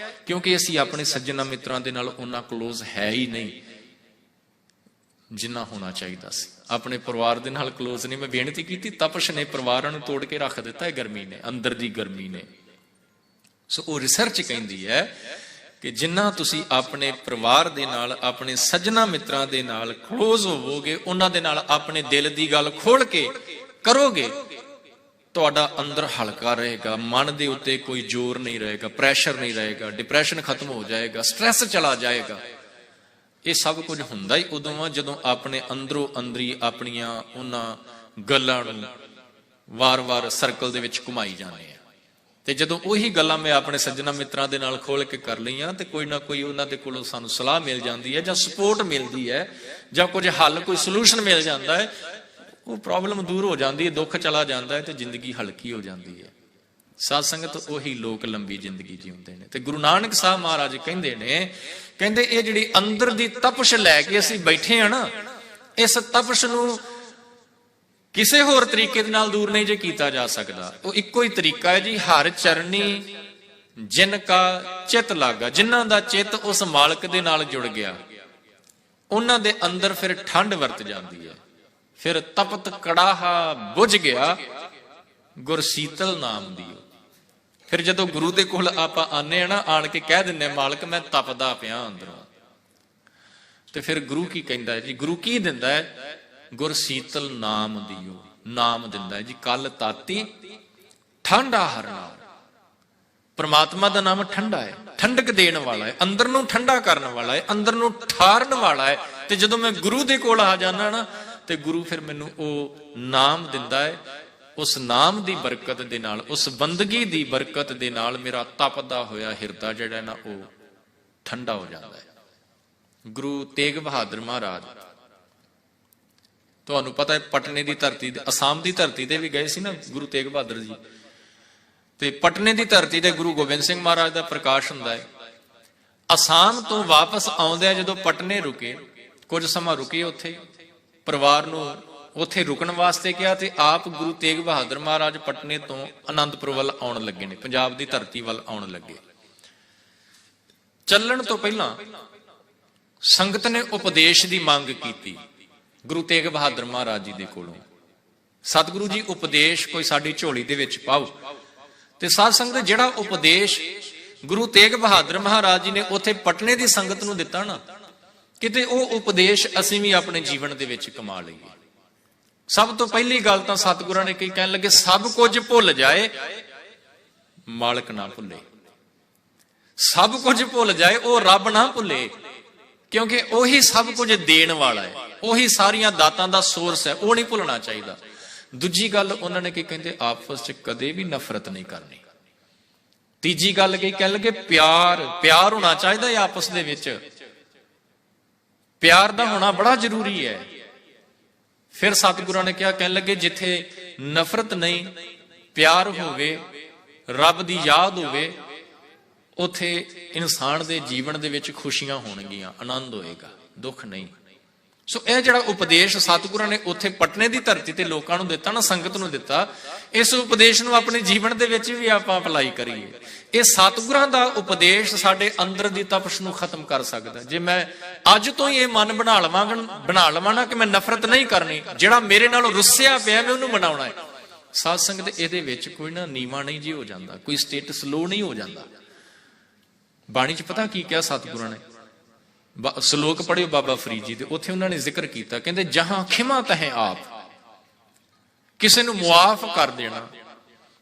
ਕਿਉਂਕਿ ਅਸੀਂ ਆਪਣੇ ਸੱਜਣਾ ਮਿੱਤਰਾਂ ਦੇ ਨਾਲ ਉਹਨਾਂ ਕਲੋਜ਼ ਹੈ ਹੀ ਨਹੀਂ ਜਿੰਨਾ ਹੋਣਾ ਚਾਹੀਦਾ ਸੀ। ਆਪਣੇ ਪਰਿਵਾਰ ਦੇ ਨਾਲ ਕਲੋਜ਼ ਨਹੀਂ। ਮੈਂ ਬੇਨਤੀ ਕੀਤੀ, ਤਪਸ਼ ਨੇ ਪਰਿਵਾਰਾਂ ਨੂੰ ਤੋੜ ਕੇ ਰੱਖ ਦਿੱਤਾ ਹੈ, ਗਰਮੀ ਨੇ, ਅੰਦਰ ਦੀ ਗਰਮੀ ਨੇ। ਸੋ ਉਹ ਰਿਸਰਚ ਕਹਿੰਦੀ ਹੈ ਕਿ ਜਿੰਨਾ ਤੁਸੀਂ ਆਪਣੇ ਪਰਿਵਾਰ ਦੇ ਨਾਲ, ਆਪਣੇ ਸੱਜਣਾ ਮਿੱਤਰਾਂ ਦੇ ਨਾਲ ਕਲੋਜ਼ ਹੋਵੋਗੇ, ਉਹਨਾਂ ਦੇ ਨਾਲ ਆਪਣੇ ਦਿਲ ਦੀ ਗੱਲ ਖੋਲ ਕੇ ਕਰੋਗੇ, ਤੁਹਾਡਾ ਅੰਦਰ ਹਲਕਾ ਰਹੇਗਾ, ਮਨ ਦੇ ਉੱਤੇ ਕੋਈ ਜ਼ੋਰ ਨਹੀਂ ਰਹੇਗਾ, ਪ੍ਰੈਸ਼ਰ ਨਹੀਂ ਰਹੇਗਾ, ਡਿਪਰੈਸ਼ਨ ਖਤਮ ਹੋ ਜਾਏਗਾ, ਸਟ੍ਰੈਸ ਚਲਾ ਜਾਏਗਾ। ਇਹ ਸਭ ਕੁਝ ਹੁੰਦਾ ਹੀ ਉਦੋਂ ਆ ਜਦੋਂ ਆਪਣੇ ਅੰਦਰੋਂ ਅੰਦਰੀ ਆਪਣੀਆਂ ਉਹਨਾਂ ਗੱਲਾਂ ਨੂੰ ਵਾਰ-ਵਾਰ ਸਰਕਲ ਦੇ ਵਿੱਚ ਘੁਮਾਈ ਜਾਂਦੇ ਆ। ਤੇ ਜਦੋਂ ਉਹੀ ਗੱਲਾਂ ਮੈਂ ਆਪਣੇ ਸੱਜਣਾ ਮਿੱਤਰਾਂ ਦੇ ਨਾਲ ਖੋਲ ਕੇ ਕਰ ਲਈਆਂ ਤੇ ਕੋਈ ਨਾ ਕੋਈ ਉਹਨਾਂ ਦੇ ਕੋਲੋਂ ਸਾਨੂੰ ਸਲਾਹ ਮਿਲ ਜਾਂਦੀ ਹੈ, ਜਾਂ ਸਪੋਰਟ ਮਿਲਦੀ ਹੈ, ਜਾਂ ਕੁਝ ਹੱਲ, ਕੋਈ ਸੋਲੂਸ਼ਨ ਮਿਲ ਜਾਂਦਾ ਹੈ, ਉਹ ਪ੍ਰੋਬਲਮ ਦੂਰ ਹੋ ਜਾਂਦੀ ਹੈ, ਦੁੱਖ ਚਲਾ ਜਾਂਦਾ ਹੈ ਤੇ ਜ਼ਿੰਦਗੀ ਹਲਕੀ ਹੋ ਜਾਂਦੀ ਹੈ। ਸਾਧ ਸੰਗਤ, ਉਹੀ ਲੋਕ ਲੰਬੀ ਜ਼ਿੰਦਗੀ ਜਿਉਂਦੇ ਨੇ। ਤੇ ਗੁਰੂ ਨਾਨਕ ਸਾਹਿਬ ਮਹਾਰਾਜ ਕਹਿੰਦੇ ਨੇ, ਕਹਿੰਦੇ ਇਹ ਜਿਹੜੀ ਅੰਦਰ ਦੀ ਤਪਸ਼ ਲੈ ਕੇ ਅਸੀਂ ਬੈਠੇ ਆ ਨਾ, ਇਸ ਤਪਸ਼ ਨੂੰ ਕਿਸੇ ਹੋਰ ਤਰੀਕੇ ਦੇ ਨਾਲ ਦੂਰ ਨਹੀਂ ਜੇ ਕੀਤਾ ਜਾ ਸਕਦਾ। ਉਹ ਇੱਕੋ ਹੀ ਤਰੀਕਾ ਹੈ ਜੀ, ਹਰ ਚਰਨੀ ਜਿਨ ਕਾ ਚਿਤ ਲਾਗਾ। ਜਿਨ੍ਹਾਂ ਦਾ ਚਿੱਤ ਉਸ ਮਾਲਕ ਦੇ ਨਾਲ ਜੁੜ ਗਿਆ, ਉਹਨਾਂ ਦੇ ਅੰਦਰ ਫਿਰ ਠੰਡ ਵਰਤ ਜਾਂਦੀ ਹੈ। ਫਿਰ ਤਪਤ ਕੜਾਹਾ ਬੁਝ ਗਿਆ, ਗੁਰ ਸੀਤਲ ਨਾਮ ਦੀ। ਫਿਰ ਜਦੋਂ ਗੁਰੂ ਦੇ ਕੋਲ ਆਪਾਂ ਆਨੇ ਆ ਨਾ, ਆਣ ਕੇ ਕਹਿ ਦਿੰਨੇ, ਮਾਲਕ ਮੈਂ ਤਪਦਾ ਪਿਆ ਅੰਦਰੋਂ। ਤੇ ਫਿਰ ਗੁਰੂ ਕੀ ਕਹਿੰਦਾ ਹੈ ਜੀ? ਗੁਰੂ ਕੀ ਦਿੰਦਾ ਹੈ? ਗੁਰ ਸੀਤਲ ਨਾਮ ਦਿਓ। ਨਾਮ ਦਿੰਦਾ ਹੈ ਜੀ, ਕਲ ਤਾਤੀ ਠੰਡਾ ਹਰ ਨਾਮ। ਪ੍ਰਮਾਤਮਾ ਦਾ ਨਾਮ ਠੰਡਾ ਹੈ, ਠੰਡਕ ਦੇਣ ਵਾਲਾ ਹੈ, ਅੰਦਰ ਨੂੰ ਠੰਡਾ ਕਰਨ ਵਾਲਾ ਹੈ, ਅੰਦਰ ਨੂੰ ਠਾਰਨ ਵਾਲਾ ਹੈ। ਤੇ ਜਦੋਂ ਮੈਂ ਗੁਰੂ ਦੇ ਕੋਲ ਆ ਜਾਣਾ ਨਾ, ਤੇ ਗੁਰੂ ਫਿਰ ਮੈਨੂੰ ਉਹ ਨਾਮ ਦਿੰਦਾ ਹੈ। ਉਸ ਨਾਮ ਦੀ ਬਰਕਤ ਦੇ ਨਾਲ, ਉਸ ਬੰਦਗੀ ਦੀ ਬਰਕਤ ਦੇ ਨਾਲ ਮੇਰਾ ਤਪਦਾ ਹੋਇਆ ਹਿਰਦਾ ਜਿਹੜਾ ਨਾ, ਉਹ ਠੰਡਾ ਹੋ ਜਾਂਦਾ ਹੈ। ਗੁਰੂ ਤੇਗ ਬਹਾਦਰ ਮਹਾਰਾਜ, ਤੁਹਾਨੂੰ ਪਤਾ ਹੈ, ਪਟਨੇ ਦੀ ਧਰਤੀ, ਅਸਾਮ ਦੀ ਧਰਤੀ ਤੇ ਵੀ ਗਏ ਸੀ ਨਾ ਗੁਰੂ ਤੇਗ ਬਹਾਦਰ ਜੀ। ਤੇ ਪਟਨੇ ਦੀ ਧਰਤੀ ਤੇ ਗੁਰੂ ਗੋਬਿੰਦ ਸਿੰਘ ਮਹਾਰਾਜ ਦਾ ਪ੍ਰਕਾਸ਼ ਹੁੰਦਾ ਹੈ। ਅਸਾਮ ਤੋਂ ਵਾਪਸ ਆਉਂਦੇ ਜਦੋਂ ਪਟਨੇ ਰੁਕੇ, ਕੁਝ ਸਮਾਂ ਰੁਕੇ ਉੱਥੇ, ਪਰਿਵਾਰ ਨੂੰ ਉੱਥੇ ਰੁਕਣ ਵਾਸਤੇ ਕਿਹਾ, ਤੇ ਆਪ ਗੁਰੂ ਤੇਗ ਬਹਾਦਰ ਮਹਾਰਾਜ ਪਟਨੇ ਤੋਂ ਆਨੰਦਪੁਰ ਵੱਲ ਆਉਣ ਲੱਗੇ ਨੇ, ਪੰਜਾਬ ਦੀ ਧਰਤੀ ਵੱਲ ਆਉਣ ਲੱਗੇ। ਚੱਲਣ ਤੋਂ ਪਹਿਲਾਂ ਸੰਗਤ ਨੇ ਉਪਦੇਸ਼ ਦੀ ਮੰਗ ਕੀਤੀ ਗੁਰੂ ਤੇਗ ਬਹਾਦਰ ਮਹਾਰਾਜ ਜੀ ਦੇ ਕੋਲੋਂ। ਸਤਿਗੁਰੂ ਜੀ, ਉਪਦੇਸ਼ ਕੋਈ ਸਾਡੀ ਝੋਲੀ ਦੇ ਵਿੱਚ ਪਾਓ। ਤੇ ਸਾਧ ਸੰਗਤ, ਜਿਹੜਾ ਉਪਦੇਸ਼ ਗੁਰੂ ਤੇਗ ਬਹਾਦਰ ਮਹਾਰਾਜ ਜੀ ਨੇ ਉੱਥੇ ਪਟਨੇ ਦੀ ਸੰਗਤ ਨੂੰ ਦਿੱਤਾ ਨਾ, ਕਿਤੇ ਉਹ ਉਪਦੇਸ਼ ਅਸੀਂ ਵੀ ਆਪਣੇ ਜੀਵਨ ਦੇ ਵਿੱਚ ਕਮਾ ਲਈਏ। ਸਭ ਤੋਂ ਪਹਿਲੀ ਗੱਲ ਤਾਂ ਸਤਿਗੁਰਾਂ ਨੇ ਕੀ ਕਹਿਣ ਲੱਗੇ? ਸਭ ਕੁਝ ਭੁੱਲ ਜਾਏ, ਮਾਲਕ ਨਾ ਭੁੱਲੇ। ਸਭ ਕੁਝ ਭੁੱਲ ਜਾਏ, ਉਹ ਰੱਬ ਨਾ ਭੁੱਲੇ, ਕਿਉਂਕਿ ਉਹੀ ਸਭ ਕੁਝ ਦੇਣ ਵਾਲਾ ਹੈ, ਉਹੀ ਸਾਰੀਆਂ ਦਾਤਾਂ ਦਾ ਸੋਰਸ ਹੈ, ਉਹ ਨਹੀਂ ਭੁੱਲਣਾ ਚਾਹੀਦਾ। ਦੂਜੀ ਗੱਲ ਉਹਨਾਂ ਨੇ ਕੀ ਕਹਿੰਦੇ? ਆਪਸ ਚ ਕਦੇ ਵੀ ਨਫ਼ਰਤ ਨਹੀਂ ਕਰਨੀ। ਤੀਜੀ ਗੱਲ ਕੀ ਕਹਿਣ ਲੱਗੇ? ਪਿਆਰ ਹੋਣਾ ਚਾਹੀਦਾ ਹੈ ਆਪਸ ਦੇ ਵਿੱਚ, ਪਿਆਰ ਦਾ ਹੋਣਾ ਬੜਾ ਜ਼ਰੂਰੀ ਹੈ। ਫਿਰ ਸਤਿਗੁਰਾਂ ਨੇ ਕਿਹਾ, ਕਹਿਣ ਲੱਗੇ ਜਿੱਥੇ ਨਫ਼ਰਤ ਨਹੀਂ, ਪਿਆਰ ਹੋਵੇ, ਰੱਬ ਦੀ ਯਾਦ ਹੋਵੇ, ਉੱਥੇ ਇਨਸਾਨ ਦੇ ਜੀਵਨ ਦੇ ਵਿੱਚ ਖੁਸ਼ੀਆਂ ਹੋਣਗੀਆਂ, ਆਨੰਦ ਹੋਏਗਾ, ਦੁੱਖ ਨਹੀਂ। ਸੋ ਇਹ ਜਿਹੜਾ ਉਪਦੇਸ਼ ਸਤਿਗੁਰਾਂ ਨੇ ਉੱਥੇ ਪਟਨੇ ਦੀ ਧਰਤੀ ਤੇ ਲੋਕਾਂ ਨੂੰ ਦਿੱਤਾ ਨਾ, ਸੰਗਤ ਨੂੰ ਦਿੱਤਾ, ਇਸ ਉਪਦੇਸ਼ ਨੂੰ ਆਪਣੇ ਜੀਵਨ ਦੇ ਵਿੱਚ ਵੀ ਆਪਾਂ ਅਪਲਾਈ ਕਰੀਏ। ਇਹ ਸਤਿਗੁਰਾਂ ਦਾ ਉਪਦੇਸ਼ ਸਾਡੇ ਅੰਦਰ ਦੀ ਤਪਸ਼ ਨੂੰ ਖਤਮ ਕਰ ਸਕਦਾ। ਜੇ ਮੈਂ ਅੱਜ ਤੋਂ ਹੀ ਇਹ ਮਨ ਬਣਾ ਲਵਾਂ ਨਾ ਕਿ ਮੈਂ ਨਫ਼ਰਤ ਨਹੀਂ ਕਰਨੀ, ਜਿਹੜਾ ਮੇਰੇ ਨਾਲ ਰੁੱਸਿਆ ਪਿਆ ਮੈਂ ਉਹਨੂੰ ਮਨਾਉਣਾ ਹੈ। ਸਾਧ ਸੰਗਤ, ਇਹਦੇ ਵਿੱਚ ਕੋਈ ਨਾ ਨੀਵਾਂ ਨਹੀਂ ਜੀ ਹੋ ਜਾਂਦਾ, ਕੋਈ ਸਟੇਟਸ ਲੋ ਨਹੀਂ ਹੋ ਜਾਂਦਾ। ਬਾਣੀ ਚ ਪਤਾ ਕੀ ਕਿਹਾ ਸਤਿਗੁਰਾਂ ਨੇ? ਸ਼ਲੋਕ ਪੜਿਓ ਬਾਬਾ ਫਰੀਦ ਜੀ ਦੇ, ਉੱਥੇ ਉਹਨਾਂ ਨੇ ਜ਼ਿਕਰ ਕੀਤਾ, ਕਹਿੰਦੇ ਜਹਾਂ ਖਿਮਾ ਤਹਿ ਆਪ। ਕਿਸੇ ਨੂੰ ਮੁਆਫ ਕਰ ਦੇਣਾ,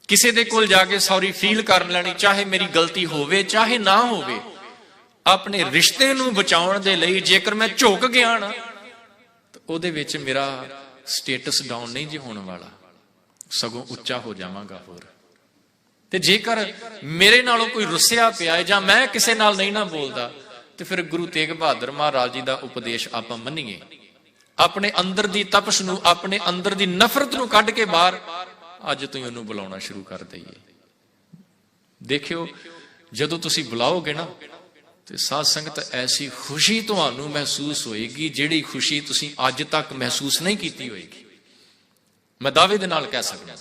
ਕਿਸੇ ਦੇ ਕੋਲ ਜਾ ਕੇ ਸੌਰੀ ਫੀਲ ਕਰ ਲੈਣੀ, ਚਾਹੇ ਮੇਰੀ ਗਲਤੀ ਹੋਵੇ ਚਾਹੇ ਨਾ ਹੋਵੇ। ਆਪਣੇ ਰਿਸ਼ਤੇ ਨੂੰ ਬਚਾਉਣ ਦੇ ਲਈ ਜੇਕਰ ਮੈਂ ਝੁਕ ਗਿਆ ਨਾ, ਤਾਂ ਉਹਦੇ ਵਿੱਚ ਮੇਰਾ ਸਟੇਟਸ ਡਾਊਨ ਨਹੀਂ ਜੀ ਹੋਣ ਵਾਲਾ, ਸਗੋਂ ਉੱਚਾ ਹੋ ਜਾਵਾਂਗਾ ਹੋਰ। ਤੇ ਜੇਕਰ ਮੇਰੇ ਨਾਲੋਂ ਕੋਈ ਰੁੱਸਿਆ ਪਿਆ ਹੈ ਜਾਂ ਮੈਂ ਕਿਸੇ ਨਾਲ ਨਹੀਂ ਨਾ ਬੋਲਦਾ, ਤੇ ਫਿਰ ਗੁਰੂ ਤੇਗ ਬਹਾਦਰ ਮਹਾਰਾਜ ਜੀ ਦਾ ਉਪਦੇਸ਼ ਆਪਾਂ ਮੰਨੀਏ। ਆਪਣੇ ਅੰਦਰ ਦੀ ਤਪਸ਼ ਨੂੰ, ਆਪਣੇ ਅੰਦਰ ਦੀ ਨਫ਼ਰਤ ਨੂੰ ਕੱਢ ਕੇ ਬਾਹਰ ਅੱਜ ਤੋਂ ਹੀ ਉਹਨੂੰ ਬੁਲਾਉਣਾ ਸ਼ੁਰੂ ਕਰ ਦਈਏ। ਦੇਖਿਓ, ਜਦੋਂ ਤੁਸੀਂ ਬੁਲਾਓਗੇ ਨਾ, ਤੇ ਸਾਧ ਸੰਗਤ ਐਸੀ ਖੁਸ਼ੀ ਤੁਹਾਨੂੰ ਮਹਿਸੂਸ ਹੋਏਗੀ, ਜਿਹੜੀ ਖੁਸ਼ੀ ਤੁਸੀਂ ਅੱਜ ਤੱਕ ਮਹਿਸੂਸ ਨਹੀਂ ਕੀਤੀ ਹੋਏਗੀ। ਮੈਂ ਦਾਅਵੇ ਦੇ ਨਾਲ ਕਹਿ ਸਕਦਾ,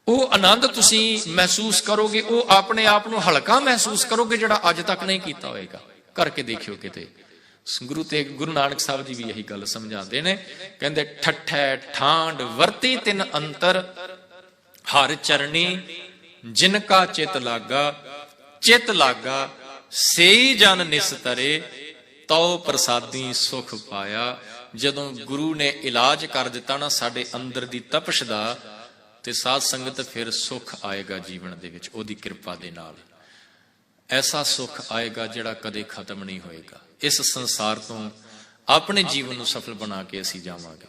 ਉਹ ਆਨੰਦ ਤੁਸੀਂ ਮਹਿਸੂਸ ਕਰੋਗੇ, ਉਹ ਆਪਣੇ ਆਪ ਨੂੰ ਹਲਕਾ ਮਹਿਸੂਸ ਕਰੋਗੇ, ਜਿਹੜਾ ਅੱਜ ਤੱਕ ਨਹੀਂ ਕੀਤਾ ਹੋਏਗਾ। ਕਰਕੇ ਦੇਖਿਓ ਕਿਤੇ। ਗੁਰੂ ਨਾਨਕ ਸਾਹਿਬ ਜੀ ਵੀ ਇਹੀ ਗੱਲ ਸਮਝਾਉਂਦੇ ਨੇ, ਕਹਿੰਦੇ ਠੱਠੈ ਠਾਂਡ ਵਰਤੀ ਤਿੰਨ ਅੰਤਰ, ਹਰ ਚਰਣੀ ਜਿਨ ਕਾ ਚਿਤ ਲਾਗਾ ਸੇਈ ਜਨ ਨਿਸਤਰੇ, ਤਉ ਪ੍ਰਸਾਦੀ ਸੁਖ ਪਾਇਆ। ਜਦੋਂ ਗੁਰੂ ਨੇ ਇਲਾਜ ਕਰ ਦਿੱਤਾ ਨਾ ਸਾਡੇ ਅੰਦਰ ਦੀ ਤਪਸ਼ ਦਾ, ਤੇ ਸਾਧ ਸੰਗਤ ਫਿਰ ਸੁਖ ਆਏਗਾ ਜੀਵਨ ਦੇ ਵਿੱਚ, ਉਹਦੀ ਕਿਰਪਾ ਦੇ ਨਾਲ। ਐਸਾ ਸੁਖ ਆਏਗਾ ਜਿਹੜਾ ਕਦੇ ਖਤਮ ਨਹੀਂ ਹੋਏਗਾ। ਇਸ ਸੰਸਾਰ ਤੋਂ ਆਪਣੇ ਜੀਵਨ ਨੂੰ ਸਫਲ ਬਣਾ ਕੇ ਅਸੀਂ ਜਾਵਾਂਗੇ,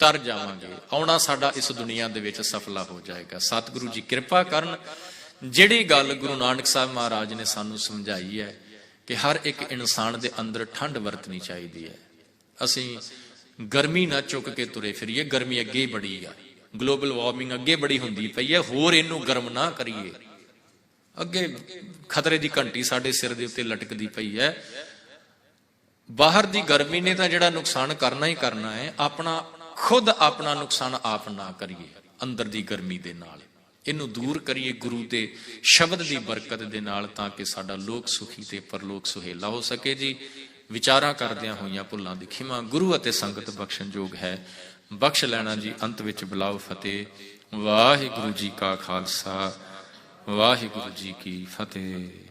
ਤਰ ਜਾਵਾਂਗੇ। ਆਉਣਾ ਸਾਡਾ ਇਸ ਦੁਨੀਆ ਦੇ ਵਿੱਚ ਸਫਲਾ ਹੋ ਜਾਏਗਾ। ਸਤਿਗੁਰੂ ਜੀ ਕਿਰਪਾ ਕਰਨ, ਜਿਹੜੀ ਗੱਲ ਗੁਰੂ ਨਾਨਕ ਸਾਹਿਬ ਮਹਾਰਾਜ ਨੇ ਸਾਨੂੰ ਸਮਝਾਈ ਹੈ ਕਿ ਹਰ ਇੱਕ ਇਨਸਾਨ ਦੇ ਅੰਦਰ ਠੰਡ ਵਰਤਣੀ ਚਾਹੀਦੀ ਹੈ। ਅਸੀਂ ਗਰਮੀ ਨਾ ਚੁੱਕ ਕੇ ਤੁਰੇ ਫਿਰੀਏ, ਗਰਮੀ ਅੱਗੇ ਹੀ ਬੜੀ ਆ, ਗਲੋਬਲ ਵਾਰਮਿੰਗ ਅੱਗੇ ਬੜੀ ਹੁੰਦੀ ਪਈ ਹੈ, ਹੋਰ ਇਹਨੂੰ ਗਰਮ ਨਾ ਕਰੀਏ। ਅੱਗੇ ਖਤਰੇ ਦੀ ਘੰਟੀ ਸਾਡੇ ਸਿਰ ਦੇ ਉੱਤੇ ਲਟਕਦੀ ਪਈ ਹੈ। ਬਾਹਰ ਦੀ ਗਰਮੀ ਨੇ ਤਾਂ ਜਿਹੜਾ ਨੁਕਸਾਨ ਕਰਨਾ ਹੀ ਕਰਨਾ ਹੈ, ਖੁਦ ਆਪਣਾ ਨੁਕਸਾਨ ਆਪ ਨਾ ਕਰੀਏ। ਅੰਦਰ ਦੀ ਗਰਮੀ ਦੇ ਨਾਲ ਇਹਨੂੰ ਦੂਰ ਕਰੀਏ ਗੁਰੂ ਦੇ ਸ਼ਬਦ ਦੀ ਬਰਕਤ ਦੇ ਨਾਲ, ਤਾਂ ਕਿ ਸਾਡਾ ਲੋਕ ਸੁਖੀ ਤੇ ਪਰਲੋਕ ਸੁਹੇਲਾ ਹੋ ਸਕੇ। ਜੀ ਵਿਚਾਰਾਂ ਕਰਦਿਆਂ ਹੋਈਆਂ ਭੁੱਲਾਂ ਦੀ ਖਿਮਾ ਗੁਰੂ ਅਤੇ ਸੰਗਤ ਬਖਸ਼ਣ ਯੋਗ ਹੈ, ਬਖਸ਼ ਲੈਣਾ ਜੀ। ਅੰਤ ਵਿੱਚ ਬੁਲਾਓ ਫਤਿਹ। ਵਾਹਿਗੁਰੂ ਜੀ ਕਾ ਖਾਲਸਾ, ਵਾਹਿਗੁਰੂ ਜੀ ਕੀ ਫਤਿਹ।